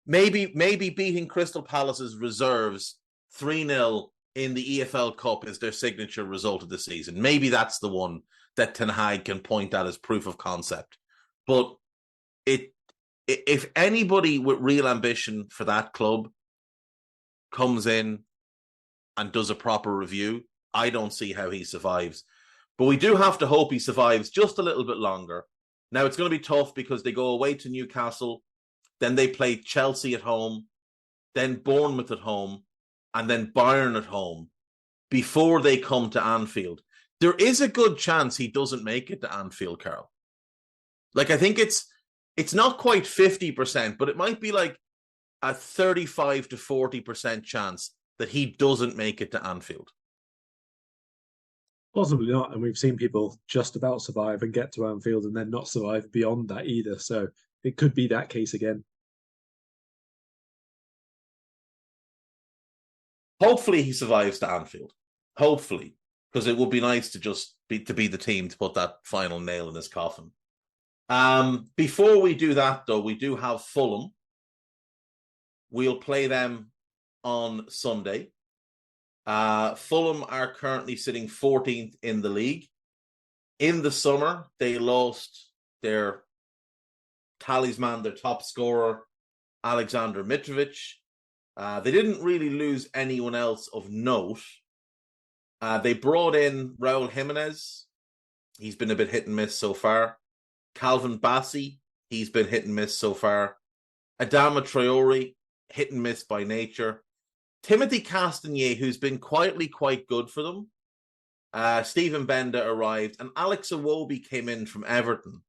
Maybe beating Crystal Palace's reserves 3-0 in the EFL Cup is their signature result of the season. Maybe that's the one that Ten Hag can point at as proof of concept. But if anybody with real ambition for that club comes in and does a proper review, I don't see how he survives. But we do have to hope he survives just a little bit longer. Now, it's going to be tough because they go away to Newcastle, then they play Chelsea at home, then Bournemouth at home, and then Bayern at home before they come to Anfield. There is a good chance he doesn't make it to Anfield, Karl. Like, I think it's it's not quite 50%, but it might be like a 35 to 40% chance that he doesn't make it to Anfield. Possibly not. And we've seen people just about survive and get to Anfield and then not survive beyond that either. So it could be that case again. Hopefully he survives to Anfield. Hopefully. Because it would be nice to just be the team to put that final nail in his coffin. Before we do that, though, we do have Fulham. We'll play them on Sunday. Fulham are currently sitting 14th in the league. In the summer, they lost their talisman, their top scorer, Alexander Mitrovic. They didn't really lose anyone else of note. They brought in Raul Jimenez. He's been a bit hit and miss so far. Calvin Bassey, he's been hit and miss so far. Adama Traore, hit and miss by nature. Timothy Castagne, who's been quietly quite good for them. Stephen Benda arrived, and Alex Iwobi came in from Everton,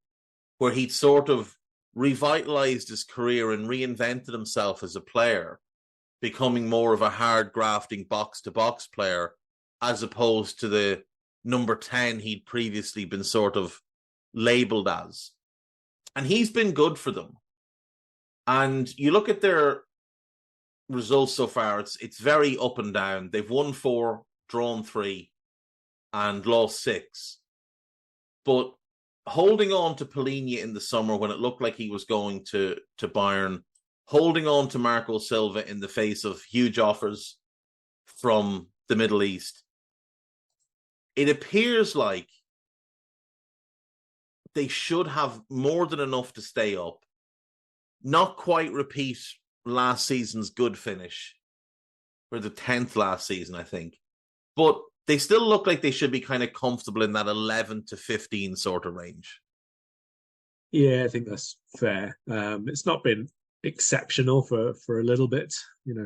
where he'd sort of revitalized his career and reinvented himself as a player, becoming more of a hard grafting box-to-box player, as opposed to the number 10 he'd previously been sort of labeled as. And he's been good for them. And you look at their results so far, it's very up and down. They've won 4, drawn 3, and lost 6. But holding on to Palhinha in the summer when it looked like he was going to Bayern, holding on to Marco Silva in the face of huge offers from the Middle East, it appears like they should have more than enough to stay up. Not quite repeat last season's good finish, or the 10th last season, I think. But they still look like they should be kind of comfortable in that 11 to 15 sort of range. Yeah, I think that's fair. It's not been exceptional for a little bit.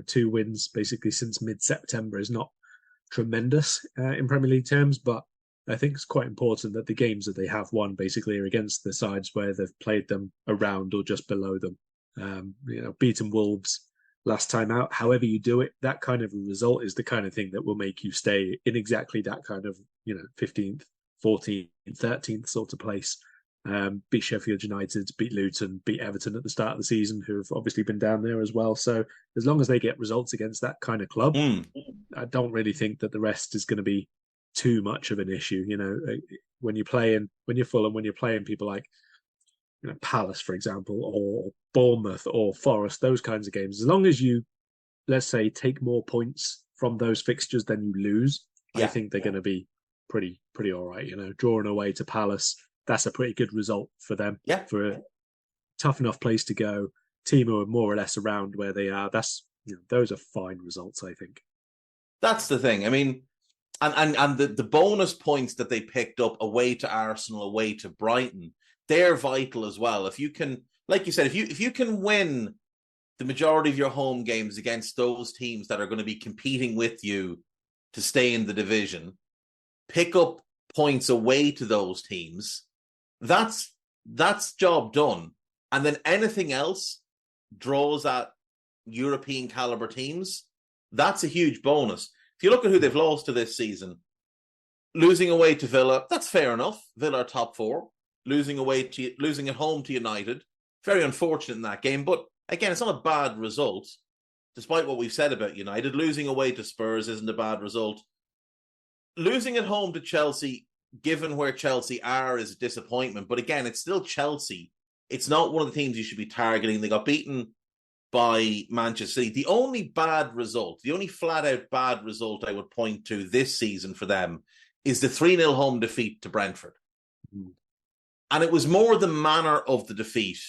2 wins basically since mid-September is not tremendous in Premier League terms, but I think it's quite important that the games that they have won basically are against the sides where they've played them around or just below them. Beaten Wolves last time out. However you do it, that kind of a result is the kind of thing that will make you stay in exactly that kind of 15th, 14th, 13th sort of place. Beat Sheffield United, beat Luton, beat Everton at the start of the season, who have obviously been down there as well. So as long as they get results against that kind of club, I don't really think that the rest is going to be too much of an issue. When you're Fulham, when you're playing people like Palace, for example, or Bournemouth or Forest, those kinds of games, as long as you, let's say, take more points from those fixtures than you lose, I think they're going to be pretty all right. Drawing away to Palace, that's a pretty good result for them. Yeah. For a tough enough place to go, team who are more or less around where they are, that's those are fine results, I think. That's the thing. I mean, and the bonus points that they picked up away to Arsenal, away to Brighton, they're vital as well. If you can, like you said, if you can win the majority of your home games against those teams that are going to be competing with you to stay in the division, pick up points away to those teams, that's job done. And then anything else, draws at European caliber teams, that's a huge bonus. If you look at who they've lost to this season, losing away to Villa, that's fair enough. Villa are top 4. Losing at home to United, very unfortunate in that game. But again, it's not a bad result, despite what we've said about United. Losing away to Spurs isn't a bad result. Losing at home to Chelsea, given where Chelsea are, is a disappointment. But again, it's still Chelsea. It's not one of the teams you should be targeting. They got beaten by Manchester City. The only bad result, the only flat-out bad result I would point to this season for them is the 3-0 home defeat to Brentford. And it was more the manner of the defeat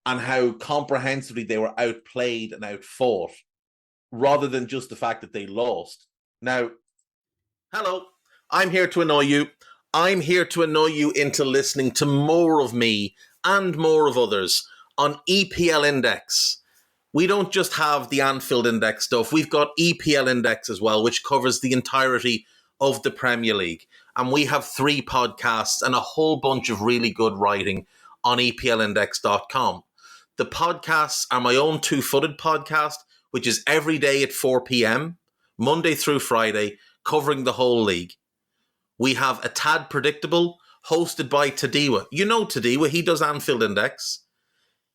and how comprehensively they were outplayed and outfought, rather than just the fact that they lost. Now, hello, I'm here to annoy you. I'm here to annoy you into listening to more of me and more of others on EPL Index. We don't just have the Anfield Index stuff. We've got EPL Index as well, which covers the entirety of the Premier League. And we have 3 podcasts and a whole bunch of really good writing on EPLindex.com. The podcasts are my own two-footed podcast, which is every day at 4 p.m., Monday through Friday, covering the whole league. We have A Tad Predictable, hosted by Tadiwa. You know Tadiwa, he does Anfield Index.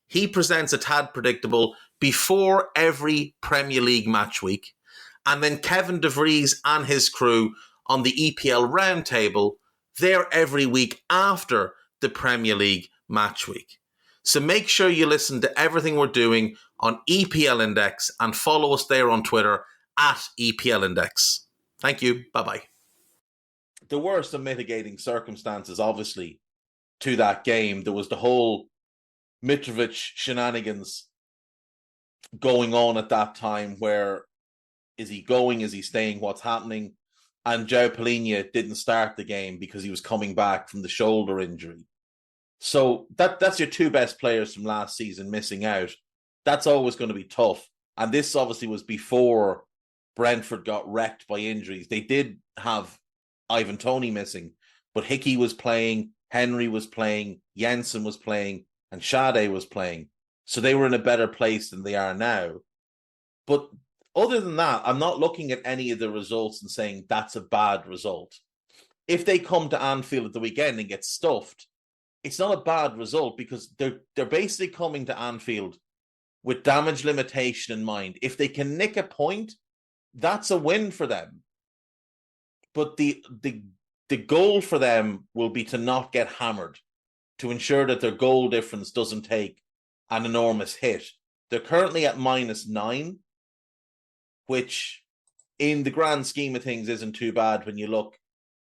He presents A Tad Predictable before every Premier League match week. And then Kevin DeVries and his crew on the EPL Roundtable, they're every week after the Premier League match week. So make sure you listen to everything we're doing on EPL Index and follow us there on Twitter at EPL Index. Thank you. Bye-bye. There were some mitigating circumstances, obviously, to that game. There was the whole Mitrovic shenanigans going on at that time where is he going, is he staying, what's happening? And João Palhinha didn't start the game because he was coming back from the shoulder injury. So that's your two best players from last season missing out. That's always going to be tough. And this obviously was before Brentford got wrecked by injuries. They did have Ivan Toney missing, but Hickey was playing, Henry was playing, Jensen was playing, and Sade was playing. So they were in a better place than they are now. But other than that, I'm not looking at any of the results and saying that's a bad result. If they come to Anfield at the weekend and get stuffed, it's not a bad result because they're basically coming to Anfield with damage limitation in mind. If they can nick a point, that's a win for them. But the goal for them will be to not get hammered, to ensure that their goal difference doesn't take an enormous hit. They're currently at -9, which in the grand scheme of things isn't too bad when you look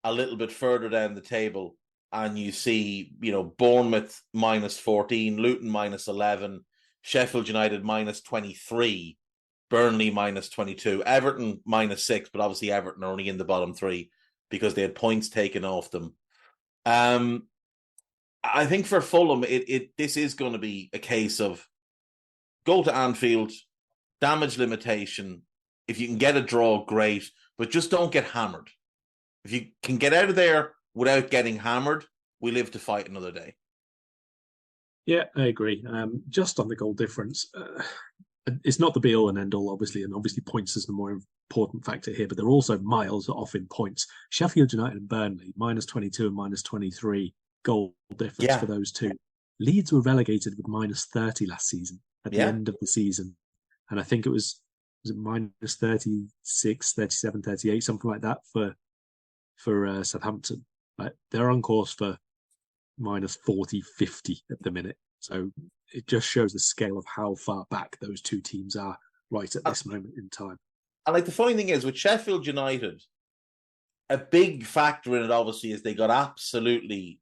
a little bit further down the table and you see, Bournemouth -14, Luton -11, Sheffield United -23, Burnley -22, Everton -6, but obviously Everton are only in the bottom three because they had points taken off them. I think for Fulham, this is going to be a case of go to Anfield, damage limitation. If you can get a draw, great, but just don't get hammered. If you can get out of there without getting hammered, we live to fight another day. Yeah, I agree. Just on the goal difference, it's not the be-all and end-all, obviously, and obviously points is the more important factor here, but they're also miles off in points. Sheffield United and Burnley, -22 and -23 goal difference for those two. Leeds were relegated with -30 last season at the end of the season. And I think it was it -36, 37, 38, something like that for Southampton. They're on course for -40, 50 at the minute. So it just shows the scale of how far back those two teams are right at this moment in time. And the funny thing is, with Sheffield United, a big factor in it obviously is they got absolutely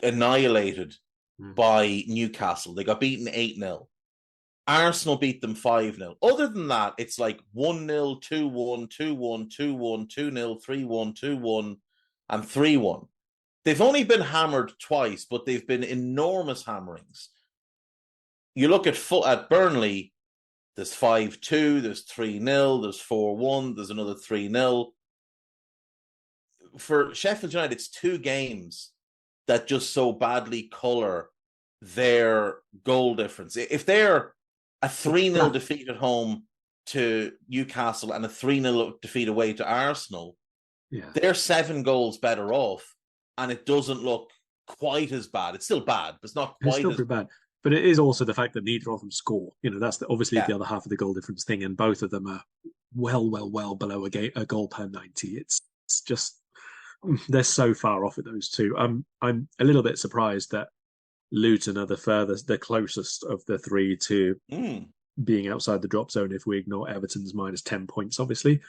annihilated by Newcastle. They got beaten 8-0. Arsenal beat them 5-0. Other than that, it's 1-0, 2-1, 2-1, 2-1, 2-0, 3-1, 2-1, and 3-1. They've only been hammered twice, but they've been enormous hammerings. You look at Burnley, there's 5-2, there's 3-0, there's 4-1, there's another 3-0. For Sheffield United, it's two games that just so badly colour their goal difference. If they're a 3-0 defeat at home to Newcastle and a 3-0 defeat away to Arsenal, they're 7 goals better off, and it doesn't look quite as bad. It's still bad, but it's not quite as bad. But it is also the fact that neither of them score. That's obviously the other half of the goal difference thing, and both of them are well below a goal per 90. It's just they're so far off at those two. I'm a little bit surprised that Luton are the closest of the three to being outside the drop zone if we ignore Everton's -10 points, obviously.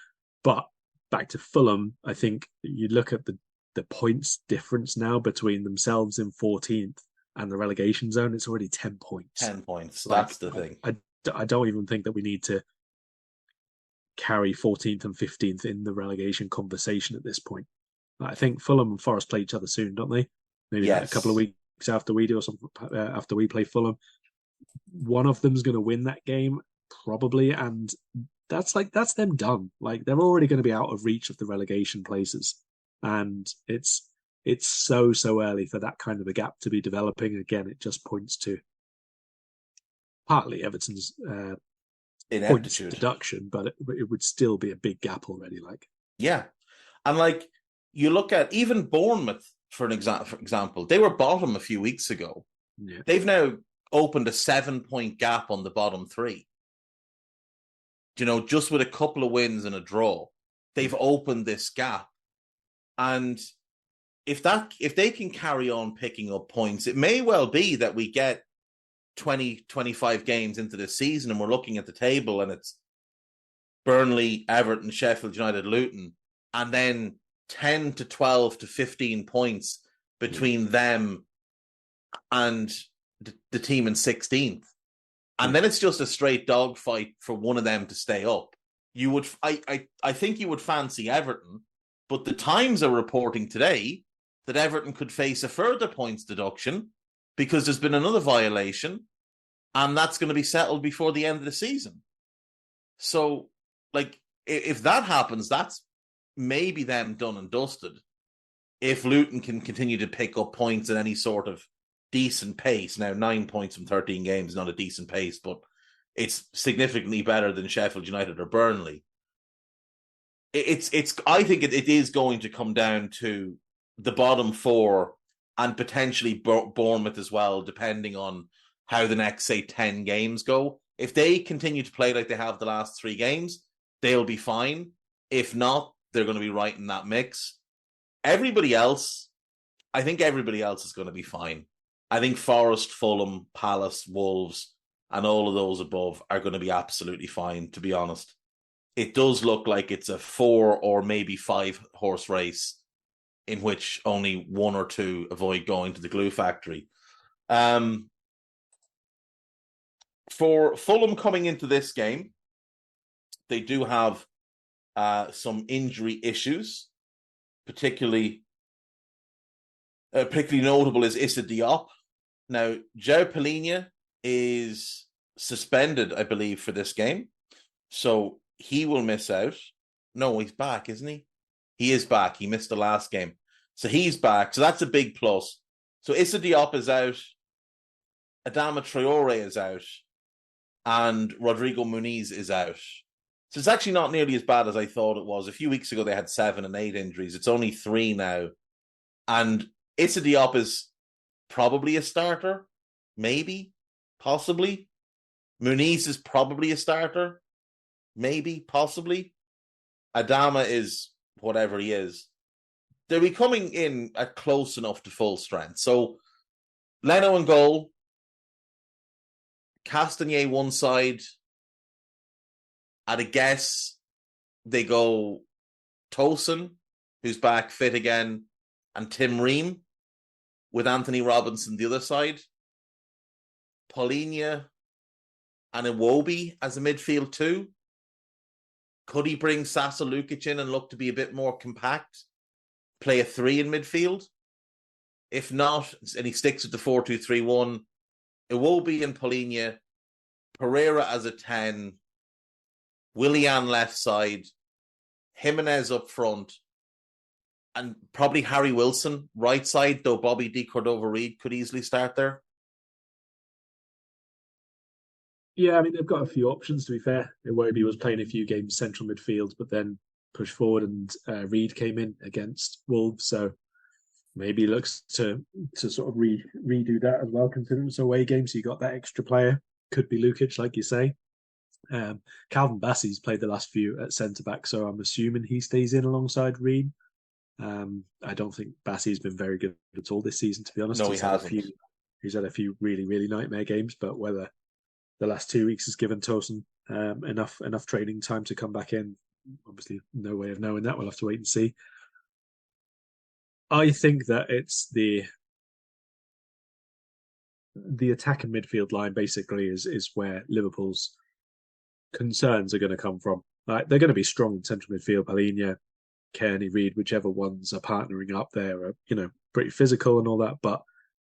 But back to Fulham, I think you look at the points difference now between themselves in 14th and the relegation zone, it's already 10 points. 10 points, that's the thing. I don't even think that we need to carry 14th and 15th in the relegation conversation at this point. I think Fulham and Forest play each other soon, don't they? Maybe a couple of weeks after we do, or something, after we play Fulham. One of them's going to win that game, probably, and that's them done. They're already going to be out of reach of the relegation places, and it's it's so early for that kind of a gap to be developing. Again, it just points to partly Everton's points Ineptitude. deduction, but it would still be a big gap already. Yeah. And like, you look at even Bournemouth, for example, they were bottom a few weeks ago. Yeah. They've now opened a 7-point gap on the bottom three. Just with a couple of wins and a draw, they've opened this gap. And if they can carry on picking up points, it may well be that we get 20, 25 games into this season and we're looking at the table and it's Burnley, Everton, Sheffield United, Luton, and then 10 to 12 to 15 points between them and the team in 16th. And then it's just a straight dogfight for one of them to stay up. I think you would fancy Everton, but the Times are reporting today that Everton could face a further points deduction because there's been another violation, and that's going to be settled before the end of the season. So, if that happens, that's maybe them done and dusted. If Luton can continue to pick up points at any sort of decent pace. Now, 9 points from 13 games is not a decent pace, but it's significantly better than Sheffield United or Burnley. I think it is going to come down to the bottom four and potentially Bournemouth as well, depending on how the next, say, 10 games go. If they continue to play like they have the last 3 games, they'll be fine. If not, they're going to be right in that mix. I think everybody else is going to be fine. I think Forest, Fulham, Palace, Wolves, and all of those above are going to be absolutely fine, to be honest. It does look like it's a 4 or maybe 5 horse race in which only 1 or 2 avoid going to the glue factory. For Fulham coming into this game, they do have some injury issues, particularly notable is Issa Diop. Now, João Palhinha is suspended, I believe, for this game. So he will miss out. No, he's back, isn't he? He is back. He missed the last game. So he's back. So that's a big plus. So Issa Diop is out. Adama Traore is out. And Rodrigo Muniz is out. So it's actually not nearly as bad as I thought it was. A few weeks ago, they had 7 and 8 injuries. It's only 3 now. And Issa Diop is probably a starter. Maybe. Possibly. Muniz is probably a starter. Maybe. Possibly. Adama is whatever he is. They'll be coming in at close enough to full strength. So, Leno in goal. Castagnet one side. At a guess, they go Tosin, who's back fit again, and Tim Ream, with Anthony Robinson the other side. Palhinha and Iwobi as a midfield too. Could he bring Sasa Lukic in and look to be a bit more compact? Play a 3 in midfield? If not, and he sticks with the 4-2-3-1, Iwobi and Palhinha, Pereira as a 10, Willian left side, Jimenez up front, and probably Harry Wilson right side, though Bobby D. Cordova-Reid could easily start there. Yeah, I mean, they've got a few options, to be fair. Iwobi was playing a few games central midfield, but then pushed forward and Reid came in against Wolves. So maybe he looks to sort of redo that as well, considering it's away game. So you got that extra player. Could be Lukic, like you say. Calvin Bassey's played the last few at centre-back, so I'm assuming he stays in alongside Reid. I don't think Bassey's been very good at all this season, to be honest. No, he hasn't. He's had a few really, really nightmare games, but whether the last 2 weeks has given Tosin enough training time to come back in, obviously no way of knowing that. We'll have to wait and see. I think that it's the attack and midfield line basically is where Liverpool's concerns are going to come from. Like, they're going to be strong in central midfield. Palhinha, Kearney, Reid, whichever ones are partnering up there are, pretty physical and all that. But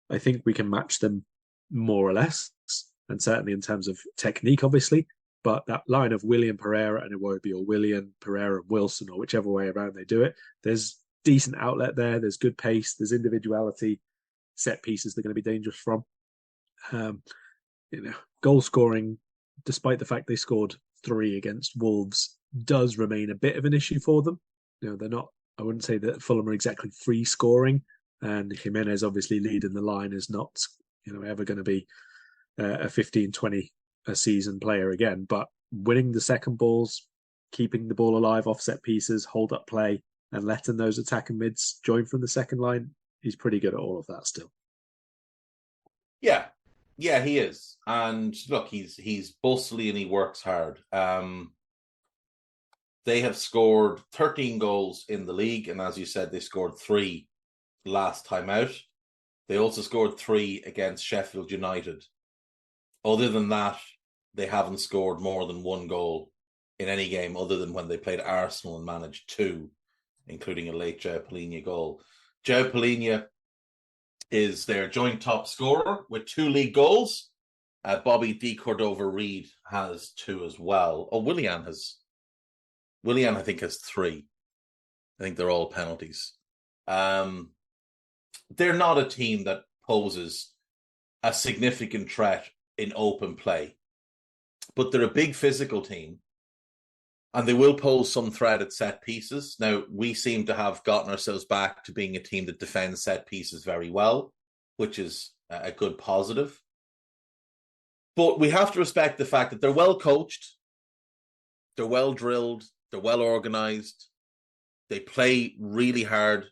I think we can match them more or less, and certainly in terms of technique, obviously. But that line of Willian Pereira and Iwobi, or Willian Pereira and Wilson, or whichever way around they do it, there's decent outlet there. There's good pace. There's individuality. Set pieces they're going to be dangerous from. Goal scoring, despite the fact they scored 3 against Wolves, does remain a bit of an issue for them. They're not. I wouldn't say that Fulham are exactly free scoring, and Jimenez obviously leading the line is not, ever going to be a 15-20 a season player again. But winning the second balls, keeping the ball alive off set pieces, hold up play, and letting those attacking mids join from the second line, he's pretty good at all of that still. Yeah, he is. And look, he's bustly and he works hard. They have scored 13 goals in the league, and as you said, they scored 3 last time out. They also scored 3 against Sheffield United. Other than that, they haven't scored more than 1 goal in any game other than when they played Arsenal and managed 2, including a late João Palhinha goal. João Palhinha is their joint top scorer with 2 league goals. Bobby D. Cordova-Reid has 2 as well. Willian, I think, has 3. I think they're all penalties. They're not a team that poses a significant threat in open play, but they're a big physical team, and they will pose some threat at set pieces. Now, we seem to have gotten ourselves back to being a team that defends set pieces very well, which is a good positive. But we have to respect the fact that they're well coached, they're well drilled, they're well organized, they play really hard,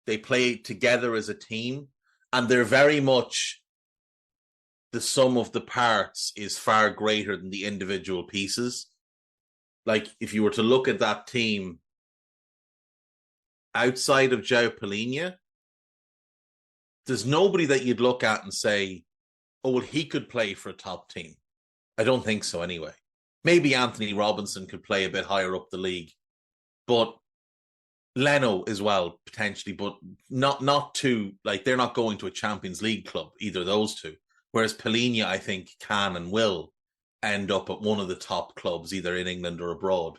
they play together as a team, and they're very much the sum of the parts is far greater than the individual pieces. Like, if you were to look at that team outside of João Palhinha, there's nobody that you'd look at and say, oh, well, he could play for a top team. I don't think so anyway. Maybe Anthony Robinson could play a bit higher up the league, but Leno as well, potentially, but not to, like, they're not going to a Champions League club, either of those two. Whereas Palhinha, I think, can and will end up at one of the top clubs, either in England or abroad.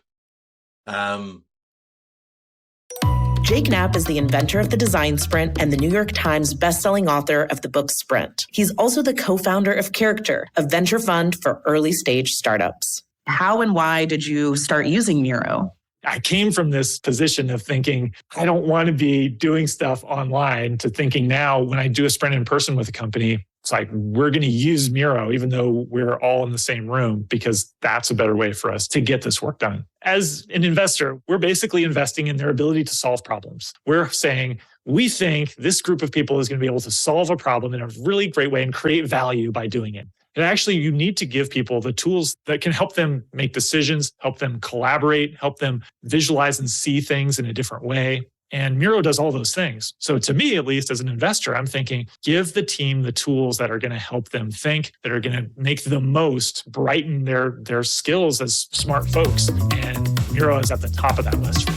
Jake Knapp is the inventor of the design sprint and the New York Times bestselling author of the book Sprint. He's also the co-founder of Character, a venture fund for early stage startups. How and why did you start using Miro? I came from this position of thinking, I don't want to be doing stuff online, to thinking now when I do a sprint in person with a company, it's like, we're going to use Miro, even though we're all in the same room, because that's a better way for us to get this work done. As an investor, we're basically investing in their ability to solve problems. We're saying, we think this group of people is going to be able to solve a problem in a really great way and create value by doing it. And actually, you need to give people the tools that can help them make decisions, help them collaborate, help them visualize and see things in a different way. And Miro does all those things. So to me, at least as an investor, I'm thinking, give the team the tools that are going to help them think, that are going to make the most, brighten their skills as smart folks. And Miro is at the top of that list.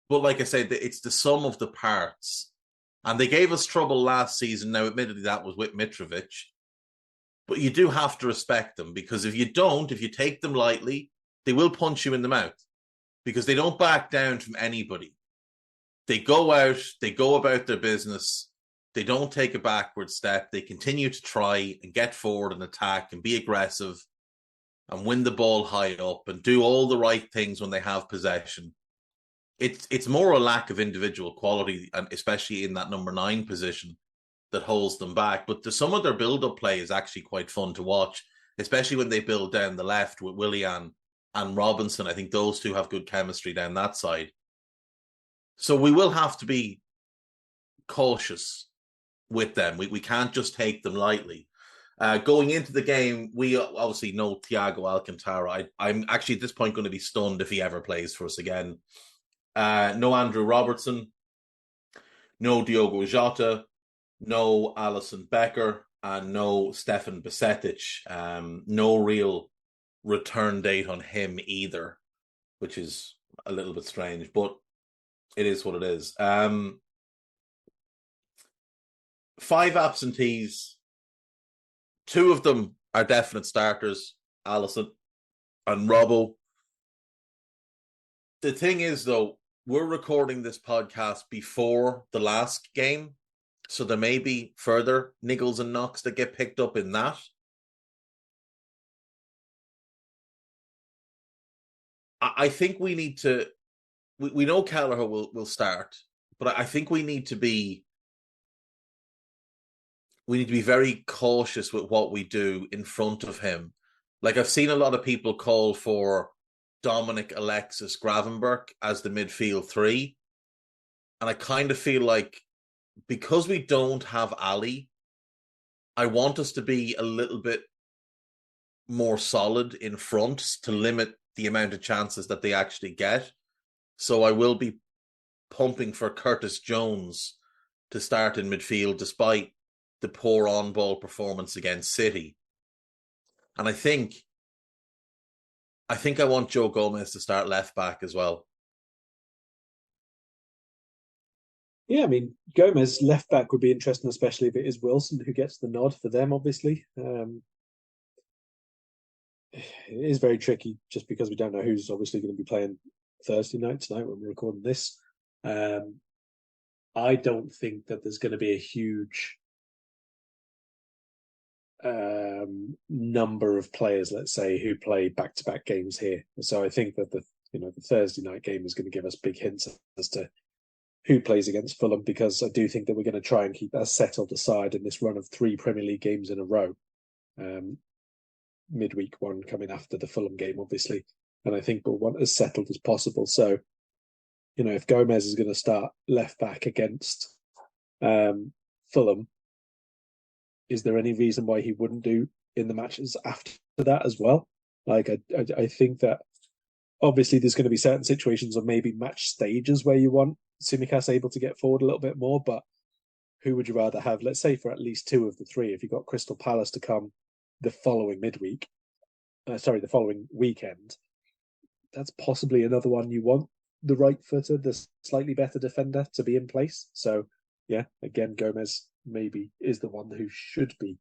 But like I said, it's the sum of the parts. And they gave us trouble last season. Now, admittedly, that was with Mitrovic. But you do have to respect them, because if you take them lightly, they will punch you in the mouth, because they don't back down from anybody. They go out, they go about their business. They don't take a backward step. They continue to try and get forward and attack and be aggressive and win the ball high up and do all the right things when they have possession. It's more a lack of individual quality, and especially in that number 9 position, that holds them back. But some of their build-up play is actually quite fun to watch, especially when they build down the left with Willian and Robinson. I think those two have good chemistry down that side. So we will have to be cautious with them. We can't just take them lightly. Going into the game, we obviously know Thiago Alcantara. I'm actually at this point going to be stunned if he ever plays for us again. No Andrew Robertson, no Diogo Jota, no Alisson Becker, and no Stefan Bajcetic. No real return date on him either, which is a little bit strange, but it is what it is. 5 absentees. 2 of them are definite starters, Alisson and Robbo. the thing is, though, we're recording this podcast before the last game, so there may be further niggles and knocks that get picked up in that. I think we need to. We know Kelleher will start, but I think we need to be very cautious with what we do in front of him. Like, I've seen a lot of people call for Dominic, Alexis, Gravenberch as the midfield three. And I kind of feel like, because we don't have Ali, I want us to be a little bit more solid in front to limit the amount of chances that they actually get. So I will be pumping for Curtis Jones to start in midfield, despite the poor on-ball performance against City. And I think I want Joe Gomez to start left back as well. Yeah, I mean, Gomez left back would be interesting, especially if it is Wilson who gets the nod for them, obviously. It is very tricky just because we don't know who's obviously going to be playing Thursday night tonight when we're recording this. I don't think that there's going to be a huge number of players, let's say, who play back-to-back games here. So I think that the Thursday night game is going to give us big hints as to who plays against Fulham, because I do think that we're going to try and keep that settled aside in this run of 3 Premier League games in a row. Midweek one coming after the Fulham game, obviously. And I think we'll want as settled as possible. So, if Gomez is going to start left back against Fulham, is there any reason why he wouldn't do in the matches after that as well? Like, I think that obviously there's going to be certain situations or maybe match stages where you want Tsimikas able to get forward a little bit more, but who would you rather have, let's say, for at least 2 of the 3? If you've got Crystal Palace to come the following the following weekend, that's possibly another one you want the right-footed, the slightly better defender to be in place. So, yeah, again, Gomez maybe is the one who should be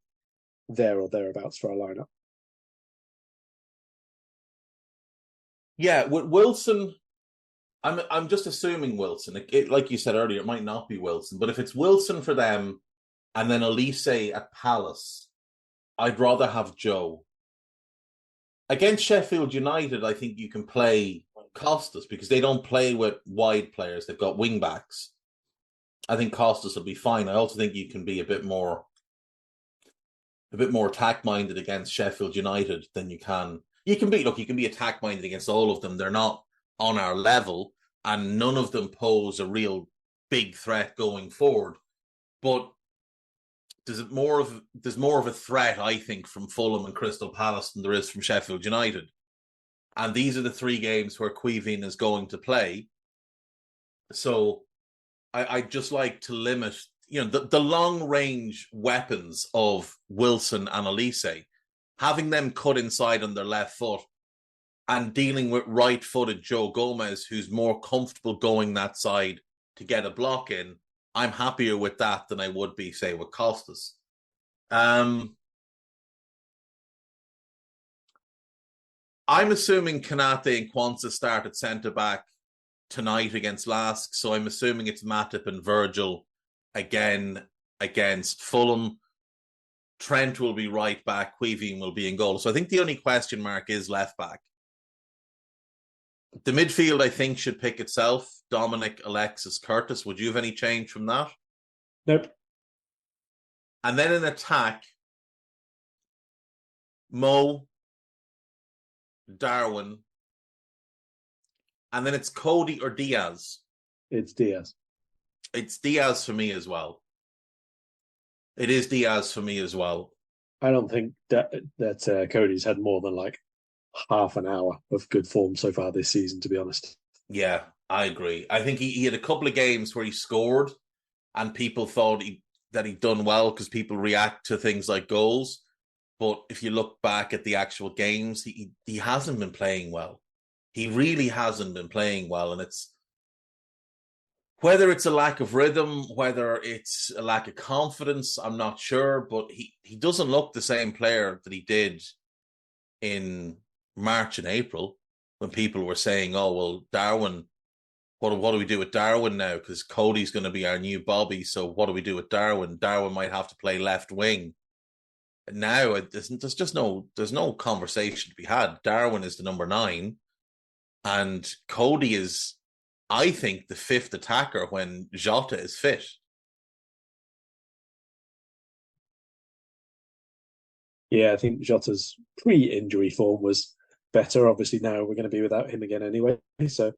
there or thereabouts for our lineup. Yeah, with Wilson, I'm just assuming Wilson. Like you said earlier, it might not be Wilson, but if it's Wilson for them and then Elise at Palace, I'd rather have Joe. Against Sheffield United, I think you can play Costas because they don't play with wide players. They've got wing backs. I think Costas will be fine. I also think you can be a bit more attack-minded against Sheffield United than you can. You can be attack-minded against all of them. They're not on our level, and none of them pose a real big threat going forward. But there's more of a threat, I think, from Fulham and Crystal Palace than there is from Sheffield United. And these are the 3 games where Quivin is going to play. So I'd just like to limit, the long-range weapons of Wilson and Elise, having them cut inside on their left foot and dealing with right-footed Joe Gomez, who's more comfortable going that side to get a block in. I'm happier with that than I would be, say, with Costas. I'm assuming Kanate and Kwanzaa start at centre-back tonight against Lask, so I'm assuming it's Matip and Virgil again against Fulham. Trent will be right back, Quivin will be in goal. So I think the only question mark is left back. The midfield, I think, should pick itself. Dominic, Alexis, Curtis. Would you have any change from that? Nope. And then in attack, Mo, Darwin, and then it's Cody or Diaz. It's Diaz. It's Diaz for me as well. It is Diaz for me as well. I don't think that Cody's had more than like half an hour of good form so far this season, to be honest. Yeah, I agree. I think he had a couple of games where he scored and people thought that he'd done well because people react to things like goals. But if you look back at the actual games, he hasn't been playing well. He really hasn't been playing well. And it's whether it's a lack of rhythm, whether it's a lack of confidence, I'm not sure. But he doesn't look the same player that he did in March and April when people were saying, "Oh well, Darwin, what do we do with Darwin now? Because Cody's going to be our new Bobby. So what do we do with Darwin? Darwin might have to play left wing." Now there's no conversation to be had. Darwin is the number 9, and Cody is, I think, the 5th attacker when Jota is fit. Yeah, I think Jota's pre-injury form was better. Obviously, now we're going to be without him again anyway, so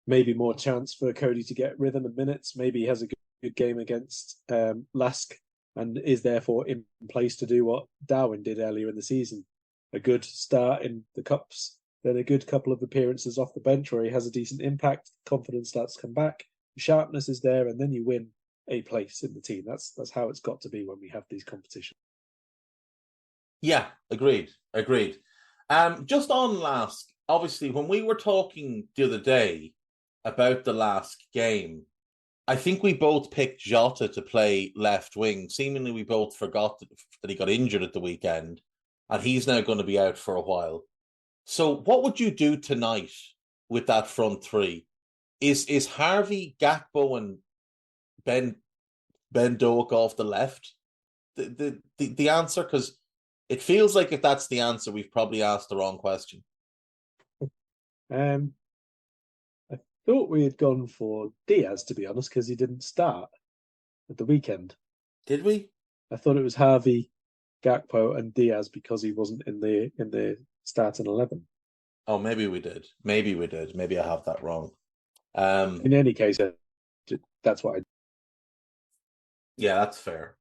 maybe more chance for Cody to get rhythm and minutes. Maybe he has a good game against Lask and is therefore in place to do what Darwin did earlier in the season. A good start in the Cups, then a good couple of appearances off the bench where he has a decent impact, confidence starts to come back, the sharpness is there, and then you win a place in the team. That's how it's got to be when we have these competitions. Yeah, agreed. Just on Lask, obviously, when we were talking the other day about the Lask game, I think we both picked Jota to play left wing. Seemingly, we both forgot that he got injured at the weekend, and he's now going to be out for a while. So what would you do tonight with that front three? Is Harvey, Gakpo, and Ben Doak off the left the answer? Because it feels like if that's the answer, we've probably asked the wrong question. I thought we had gone for Diaz, to be honest, because he didn't start at the weekend. Did we? I thought it was Harvey, Gakpo, and Diaz because he wasn't in the starting 11. Oh, maybe we did. Maybe I have that wrong. In any case, that's what I. Yeah, that's fair.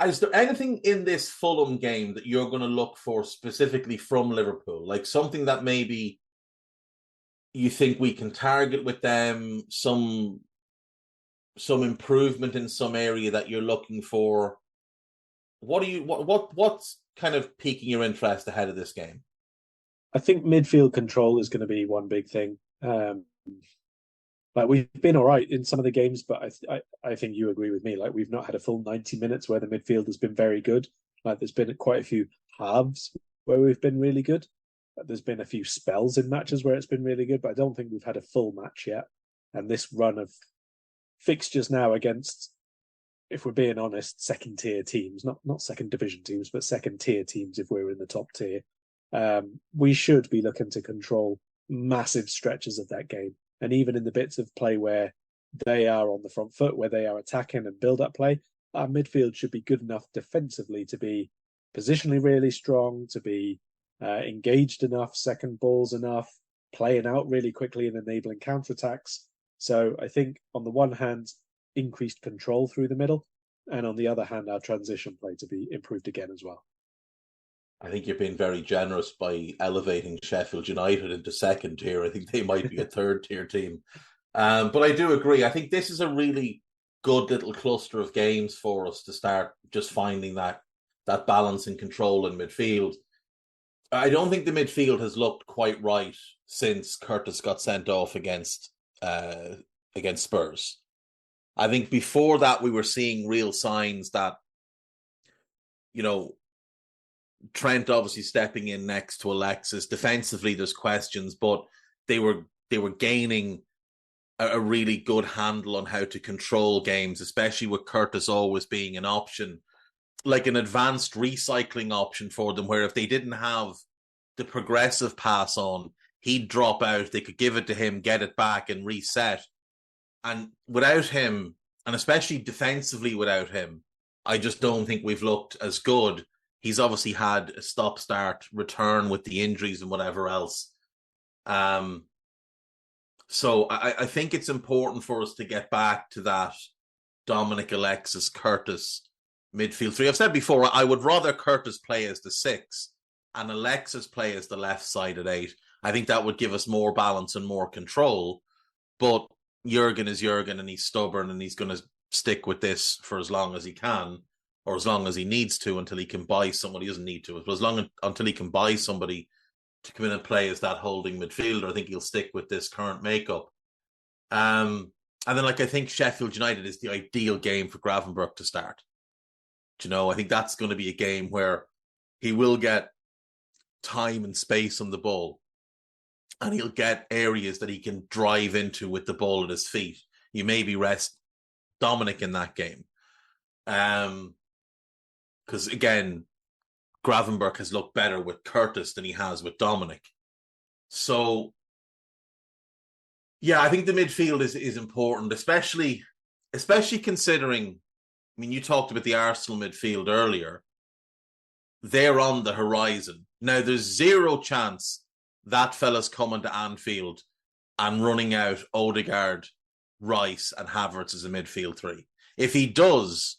Is there anything in this Fulham game that you're going to look for specifically from Liverpool? Like something that maybe you think we can target with them, some improvement in some area that you're looking for? What's kind of piquing your interest ahead of this game? I think midfield control is going to be one big thing. Like we've been all right in some of the games, but I think you agree with me. Like we've not had a full 90 minutes where the midfield has been very good. Like there's been quite a few halves where we've been really good. There's been a few spells in matches where it's been really good, but I don't think we've had a full match yet. And this run of fixtures now against, if we're being honest, second tier teams, not second division teams, but second tier teams if we're in the top tier, we should be looking to control massive stretches of that game. And even in the bits of play where they are on the front foot, where they are attacking and build-up play, our midfield should be good enough defensively to be positionally really strong, to be engaged enough, second balls enough, playing out really quickly and enabling counterattacks. So I think on the one hand, increased control through the middle, and on the other hand, our transition play to be improved again as well. I think you're being very generous by elevating Sheffield United into second tier. I think they might be a third tier team. But I do agree. I think this is a really good little cluster of games for us to start just finding that balance and control in midfield. I don't think the midfield has looked quite right since Curtis got sent off against Spurs. I think before that we were seeing real signs that, Trent obviously stepping in next to Alexis. Defensively, there's questions, but they were gaining a really good handle on how to control games, especially with Curtis always being an option, like an advanced recycling option for them, where if they didn't have the progressive pass on, he'd drop out, they could give it to him, get it back and reset. And without him, and especially defensively without him, I just don't think we've looked as good. He's obviously had a stop-start return with the injuries and whatever else. So I think it's important for us to get back to that Dominic, Alexis, Curtis midfield three. I've said before, I would rather Curtis play as the 6 and Alexis play as the left side at 8. I think that would give us more balance and more control. But Jurgen is Jurgen and he's stubborn and he's going to stick with this for as long as he can, or as long as he needs to, until he can buy somebody. He doesn't need to, but until he can buy somebody to come in and play as that holding midfielder, I think he'll stick with this current makeup. And then, I think Sheffield United is the ideal game for Gravenberch to start. I think that's going to be a game where he will get time and space on the ball. And he'll get areas that he can drive into with the ball at his feet. You maybe rest Dominic in that game. Because, again, Gravenberch has looked better with Curtis than he has with Dominic. So, yeah, I think the midfield is important, especially considering, I mean, you talked about the Arsenal midfield earlier. They're on the horizon. Now, there's zero chance that fella's coming to Anfield and running out Odegaard, Rice, and Havertz as a midfield three. If he does,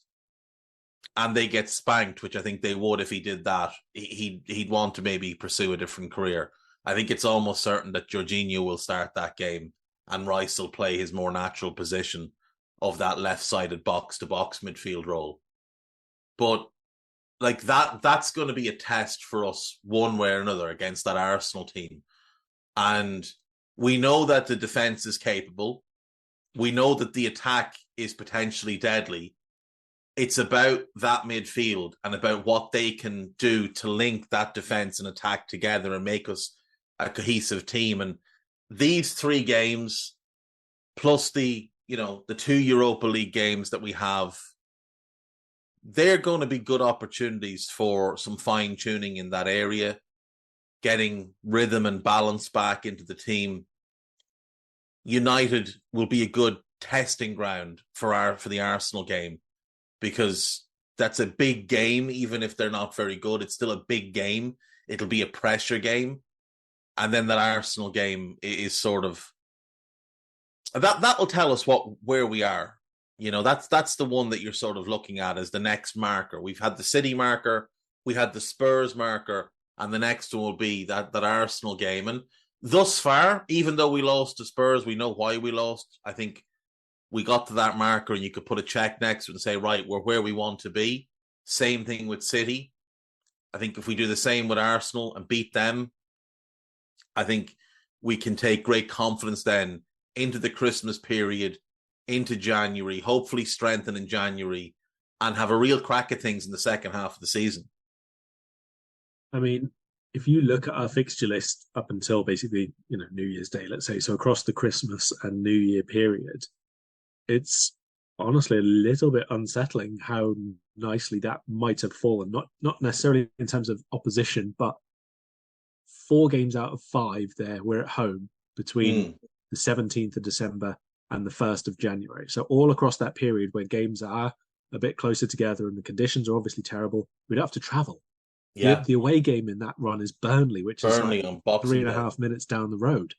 and they get spanked, which I think they would if he did that, he'd want to maybe pursue a different career. I think it's almost certain that Jorginho will start that game and Rice will play his more natural position of that left-sided box-to-box midfield role. But like that's going to be a test for us one way or another against that Arsenal team. And we know that the defense is capable. We know that the attack is potentially deadly. It's about that midfield and about what they can do to link that defense and attack together and make us a cohesive team. And these 3 games, plus the 2 Europa League games that we have, they're going to be good opportunities for some fine-tuning in that area, getting rhythm and balance back into the team. United will be a good testing ground for the Arsenal game, because that's a big game. Even if they're not very good, it's still a big game. It'll be a pressure game. And then that Arsenal game is sort of that will tell us where we are. That's the one that you're sort of looking at as the next marker. We've had the City marker, we had the Spurs marker, and the next one will be that Arsenal game. And thus far, even though we lost to Spurs, we know why we lost. I think we got to that marker and you could put a check next to it and say, right, we're where we want to be. Same thing with City. I think if we do the same with Arsenal and beat them, I think we can take great confidence then into the Christmas period, into January, hopefully strengthen in January, and have a real crack at things in the second half of the season. I mean, if you look at our fixture list up until basically, New Year's Day, let's say, so across the Christmas and New Year period, it's honestly a little bit unsettling how nicely that might have fallen. Not necessarily in terms of opposition, but 4 games out of 5 there, we're at home between the 17th of December and the 1st of January. So all across that period where games are a bit closer together and the conditions are obviously terrible, we don't have to travel. Yeah. The away game in that run is Burnley, which is like on Boxing Day. 3.5 minutes down the road.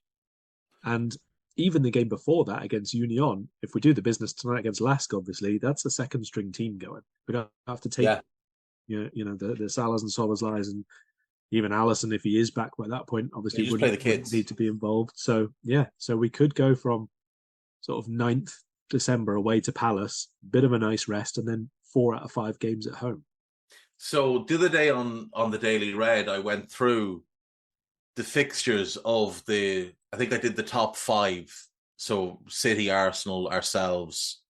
And even the game before that against Union, if we do the business tonight against Lask, obviously, that's a second string team going. We don't have to take the Salahs and Soboslais and even Allison, if he is back by that point, obviously wouldn't need to be involved. So, so we could go from sort of 9th December away to Palace, bit of a nice rest, and then 4 out of 5 games at home. So the other day on the Daily Red, I went through the fixtures of I think I did the top 5. So City, Arsenal, ourselves,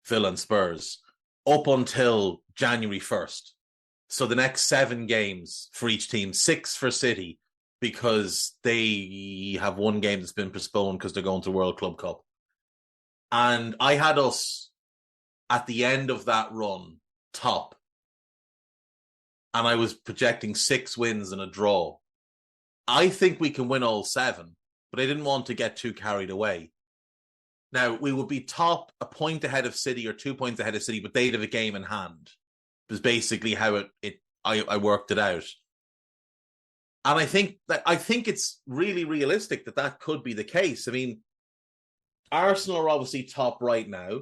Villa and Spurs, up until January 1st. So the next 7 games for each team, 6 for City, because they have 1 game that's been postponed because they're going to World Club Cup. And I had us at the end of that run top. And I was projecting 6 wins and a draw. I think we can win all 7, but I didn't want to get too carried away. Now, we would be top a point ahead of City or 2 points ahead of City, but they'd have a game in hand. It was basically how I worked it out. And I think it's really realistic that could be the case. I mean, Arsenal are obviously top right now,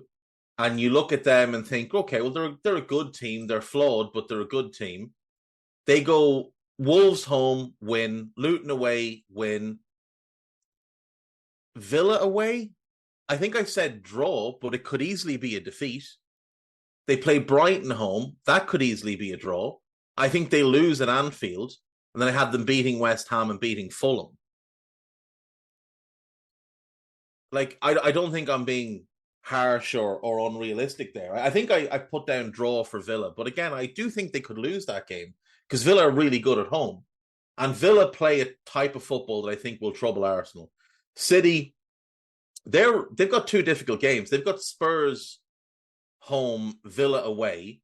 and you look at them and think, okay, well, they're a good team. They're flawed, but they're a good team. They go Wolves home, win. Luton away, win. Villa away, I think I said draw, but it could easily be a defeat. They play Brighton home. That could easily be a draw. I think they lose at Anfield, and then I had them beating West Ham and beating Fulham. Like, I don't think I'm being harsh or unrealistic there. I think I put down draw for Villa. But again, I do think they could lose that game because Villa are really good at home. And Villa play a type of football that I think will trouble Arsenal. City, they've got two difficult games. They've got Spurs home, Villa away,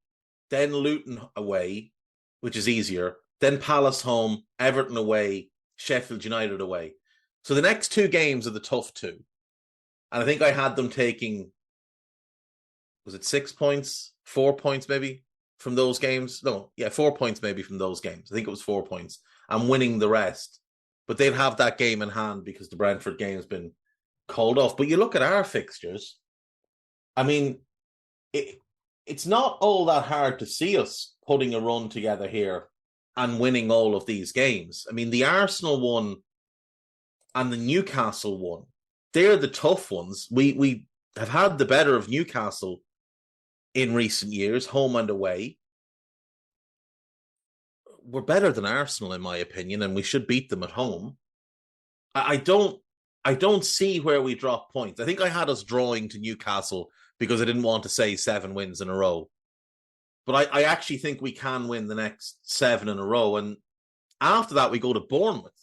then Luton away, which is easier, then Palace home, Everton away, Sheffield United away. So the next two games are the tough two. And I think I had them taking, was it 6 points, 4 points maybe from those games? No, yeah, 4 points maybe from those games. I think it was 4 points. And winning the rest. But they'd have that game in hand because the Brentford game's been called off. But you look at our fixtures, I mean, it's not all that hard to see us putting a run together here and winning all of these games. I mean, the Arsenal one and the Newcastle one, they're the tough ones. We have had the better of Newcastle in recent years, home and away. We're better than Arsenal, in my opinion, and we should beat them at home. I don't see where we drop points. I think I had us drawing to Newcastle because I didn't want to say 7 wins in a row. But I actually think we can win the next 7 in a row. And after that, we go to Bournemouth.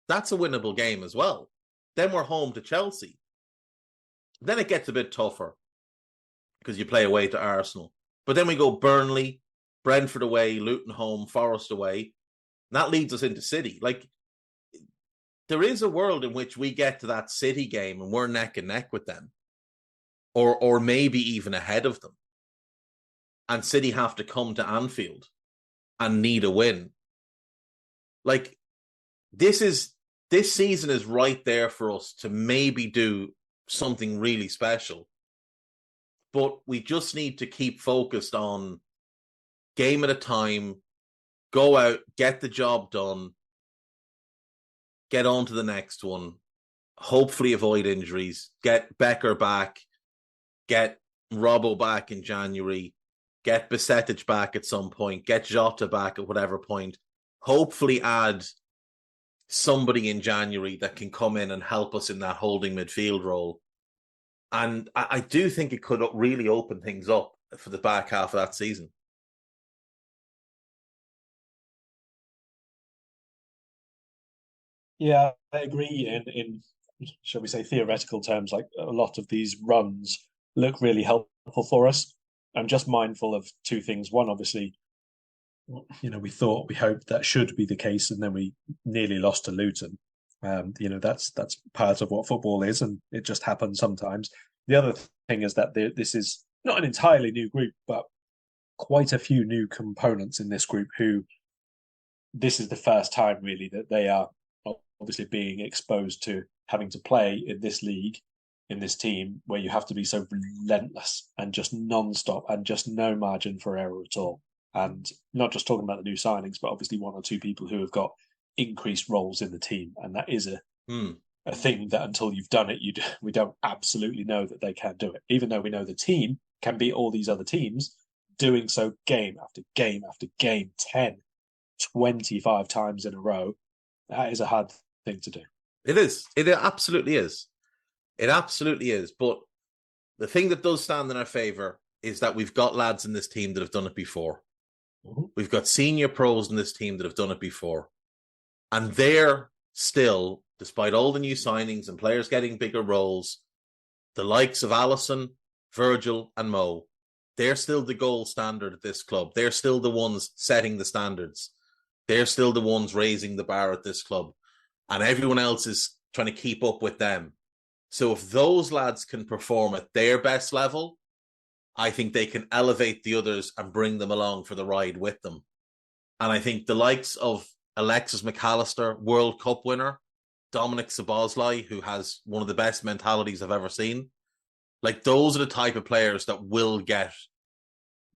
That's a winnable game as well. Then we're home to Chelsea. Then it gets a bit tougher because you play away to Arsenal. But then we go Burnley, Brentford away, Luton home, Forest away. And that leads us into City. Like, there is a world in which we get to that City game and we're neck and neck with them. Or maybe even ahead of them. And City have to come to Anfield and need a win. Like, this season is right there for us to maybe do something really special. But we just need to keep focused on game at a time, go out, get the job done, get on to the next one, hopefully avoid injuries, get Becker back, get Robbo back in January, get Besetic back at some point, get Jota back at whatever point, hopefully add somebody in January that can come in and help us in that holding midfield role. And I do think it could really open things up for the back half of that season. Yeah, I agree. In shall we say, theoretical terms, like a lot of these runs look really helpful for us. I'm just mindful of two things. One, obviously, we hoped that should be the case, and then we nearly lost to Luton. That's part of what football is, and it just happens sometimes. The other thing is that this is not an entirely new group, but quite a few new components in this group who this is the first time really that they are obviously being exposed to having to play in this league, in this team, where you have to be so relentless and just non-stop and just no margin for error at all. And not just talking about the new signings, but obviously one or two people who have got increased roles in the team. And that is a thing that until you've done it, we don't absolutely know that they can do it. Even though we know the team can beat all these other teams, doing so game after game after game, 10, 25 times in a row, that is a hard thing to do. It is. It absolutely is. It absolutely is. But the thing that does stand in our favour is that we've got lads in this team that have done it before. Mm-hmm. We've got senior pros in this team that have done it before. And they're still, despite all the new signings and players getting bigger roles, the likes of Alisson, Virgil and Mo, they're still the gold standard at this club. They're still the ones setting the standards. They're still the ones raising the bar at this club. And everyone else is trying to keep up with them. So if those lads can perform at their best level, I think they can elevate the others and bring them along for the ride with them. And I think the likes of Alexis McAllister, World Cup winner, Dominic Szoboszlai, who has one of the best mentalities I've ever seen, like those are the type of players that will get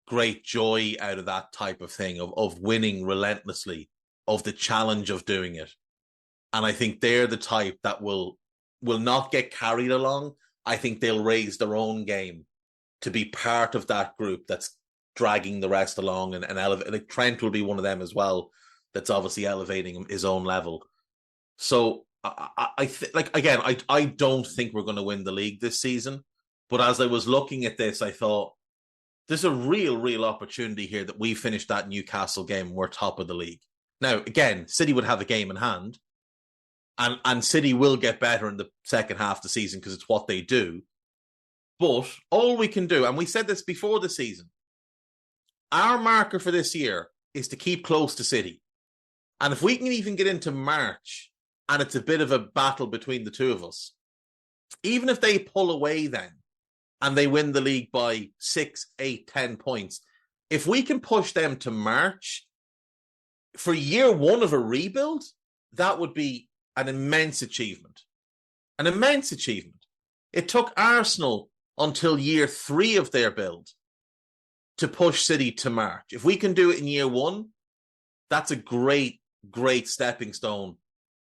great joy out of that type of thing, of winning relentlessly, of the challenge of doing it. And I think they're the type that will not get carried along. I think they'll raise their own game to be part of that group that's dragging the rest along and elevate. Like Trent will be one of them as well. That's obviously elevating his own level. So I don't think we're going to win the league this season. But as I was looking at this, I thought there's a real opportunity here that we finish that Newcastle game and we're top of the league. Now, again, City would have a game in hand, and City will get better in the second half of the season because it's what they do. But all we can do, and we said this before the season, our marker for this year is to keep close to City. And if we can even get into March and it's a bit of a battle between the two of us, even if they pull away then and they win the league by 6, 8, 10 points, if we can push them to March for year one of a rebuild, that would be an immense achievement. An immense achievement. It took Arsenal until year 3 of their build to push City to March. If we can do it in year 1, that's a great, great stepping stone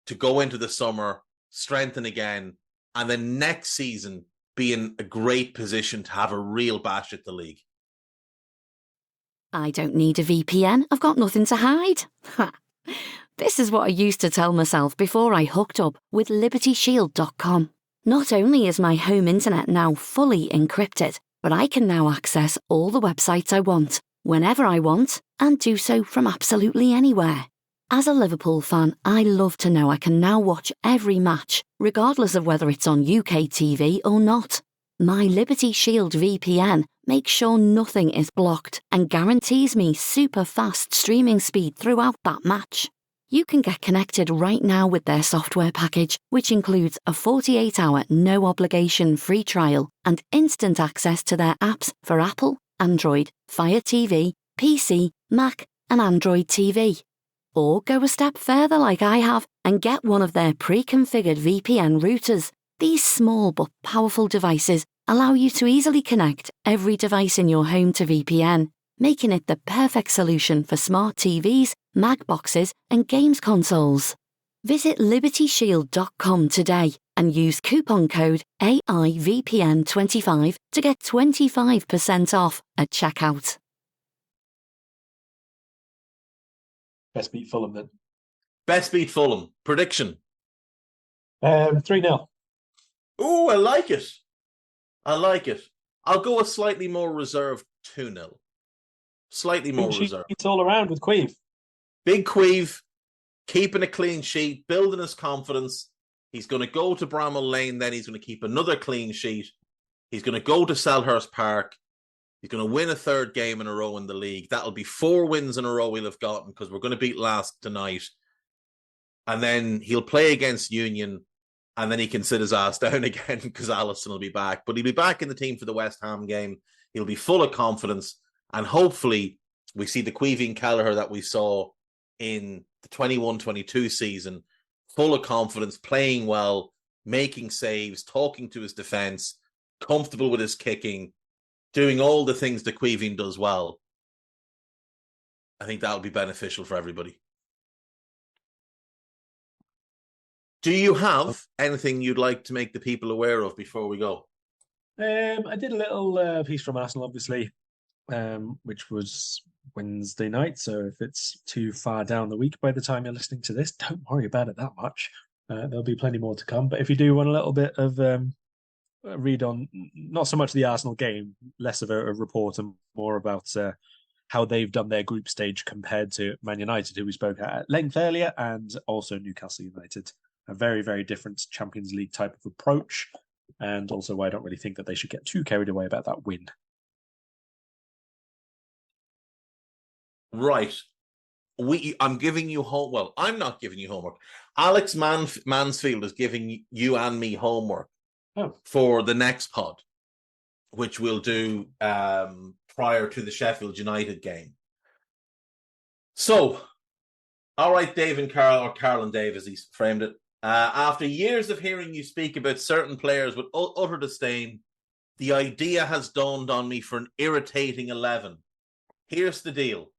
to go into the summer, strengthen again, and then next season be in a great position to have a real bash at the league. I don't need a VPN. I've got nothing to hide. This is what I used to tell myself before I hooked up with LibertyShield.com. Not only is my home internet now fully encrypted, but I can now access all the websites I want, whenever I want, and do so from absolutely anywhere. As a Liverpool fan, I love to know I can now watch every match, regardless of whether it's on UK TV or not. My Liberty Shield VPN makes sure nothing is blocked and guarantees me super fast streaming speed throughout that match. You can get connected right now with their software package, which includes a 48-hour no-obligation free trial and instant access to their apps for Apple, Android, Fire TV, PC, Mac, and Android TV. Or go a step further like I have and get one of their pre-configured VPN routers. These small but powerful devices allow you to easily connect every device in your home to VPN, making it the perfect solution for smart TVs, Mac boxes, and games consoles. Visit LibertyShield.com today and use coupon code AIVPN25 to get 25% off at checkout. Best beat Fulham then. Best beat Fulham. Prediction? 3-0. Oh, I like it. I like it. I'll go a slightly more reserved 2-0. Slightly more reserved. It's all around with Queeve. Big Queeve, keeping a clean sheet, building his confidence. He's going to go to Bramall Lane, then he's going to keep another clean sheet. He's going to go to Selhurst Park. He's going to win a third game in a row in the league. That'll be 4 wins in a row we'll have gotten because we're going to beat Lask tonight. And then he'll play against Union, and then he can sit his ass down again because Alisson will be back. But he'll be back in the team for the West Ham game. He'll be full of confidence, and hopefully we see the Queeving Callagher that we saw in the 21-22 season, full of confidence, playing well, making saves, talking to his defence, comfortable with his kicking, doing all the things that Queeving does well. I think that'll be beneficial for everybody. Do you have anything you'd like to make the people aware of before we go? I did a little piece from Arsenal, obviously, which was Wednesday night. So if it's too far down the week by the time you're listening to this, don't worry about it that much. There'll be plenty more to come. But if you do want a little bit of read on, not so much the Arsenal game, less of a report and more about how they've done their group stage compared to Man United, who we spoke at length earlier, and also Newcastle United. A very, very different Champions League type of approach. And also, I don't really think that they should get too carried away about that win. Right. I'm giving you home. Well, I'm not giving you homework. Alex Mansfield is giving you and me homework for the next pod, which we'll do prior to the Sheffield United game. So, all right, Dave and Karl, or Karl and Dave as he's framed it. After years of hearing you speak about certain players with utter disdain, the idea has dawned on me for an irritating 11. Here's the deal.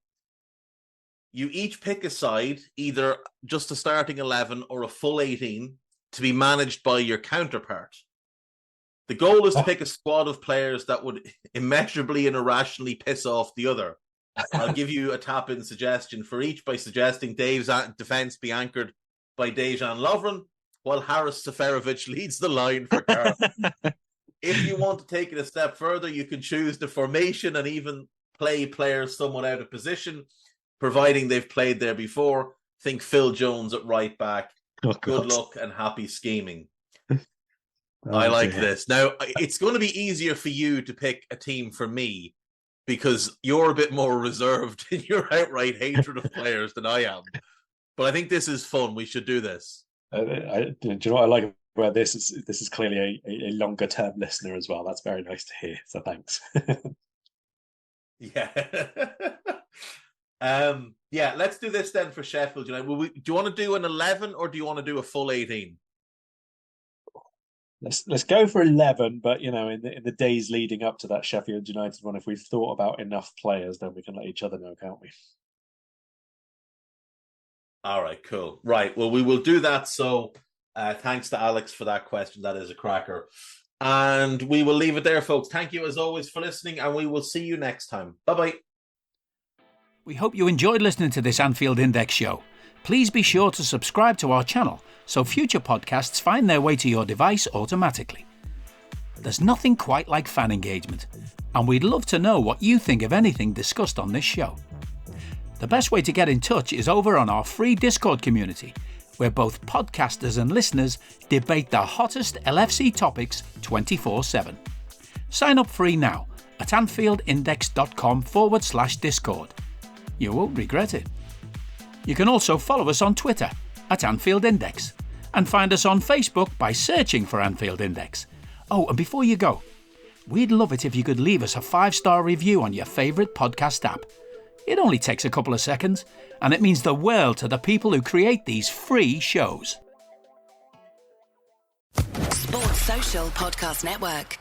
You each pick a side, either just a starting 11 or a full 18, to be managed by your counterpart. The goal is to pick a squad of players that would immeasurably and irrationally piss off the other. I'll give you a tap-in suggestion for each by suggesting Dave's defence be anchored by Dejan Lovren, while Haris Seferovic leads the line for Karl. If you want to take it a step further, you can choose the formation and even play players somewhat out of position, providing they've played there before. think Phil Jones at right back. Oh, Good God. luck and happy scheming. Oh, I like dear. this. Now, it's going to be easier for you to pick a team for me because you're a bit more reserved in your outright hatred of players than I am. But I think this is fun. We should do this. Do you know what I like about this? This is clearly a longer term listener as well. That's very nice to hear. So thanks. Yeah. Yeah, let's do this then for Sheffield United. Do you want to do an 11 or do you want to do a full 18? Let's go for 11. But in the days leading up to that Sheffield United one, if we've thought about enough players, then we can let each other know, can't we? All right, cool. Right, well, we will do that. So thanks to Alex for that question. That is a cracker. And we will leave it there, folks. Thank you as always for listening, and we will see you next time. Bye-bye. We hope you enjoyed listening to this Anfield Index show. Please be sure to subscribe to our channel so future podcasts find their way to your device automatically. There's nothing quite like fan engagement, and we'd love to know what you think of anything discussed on this show. The best way to get in touch is over on our free Discord community, where both podcasters and listeners debate the hottest LFC topics 24/7. Sign up free now at AnfieldIndex.com/Discord. You won't regret it. You can also follow us on Twitter at Anfield Index and find us on Facebook by searching for Anfield Index. Oh, and before you go, we'd love it if you could leave us a 5-star review on your favourite podcast app. It only takes a couple of seconds, and it means the world to the people who create these free shows. Sports Social Podcast Network.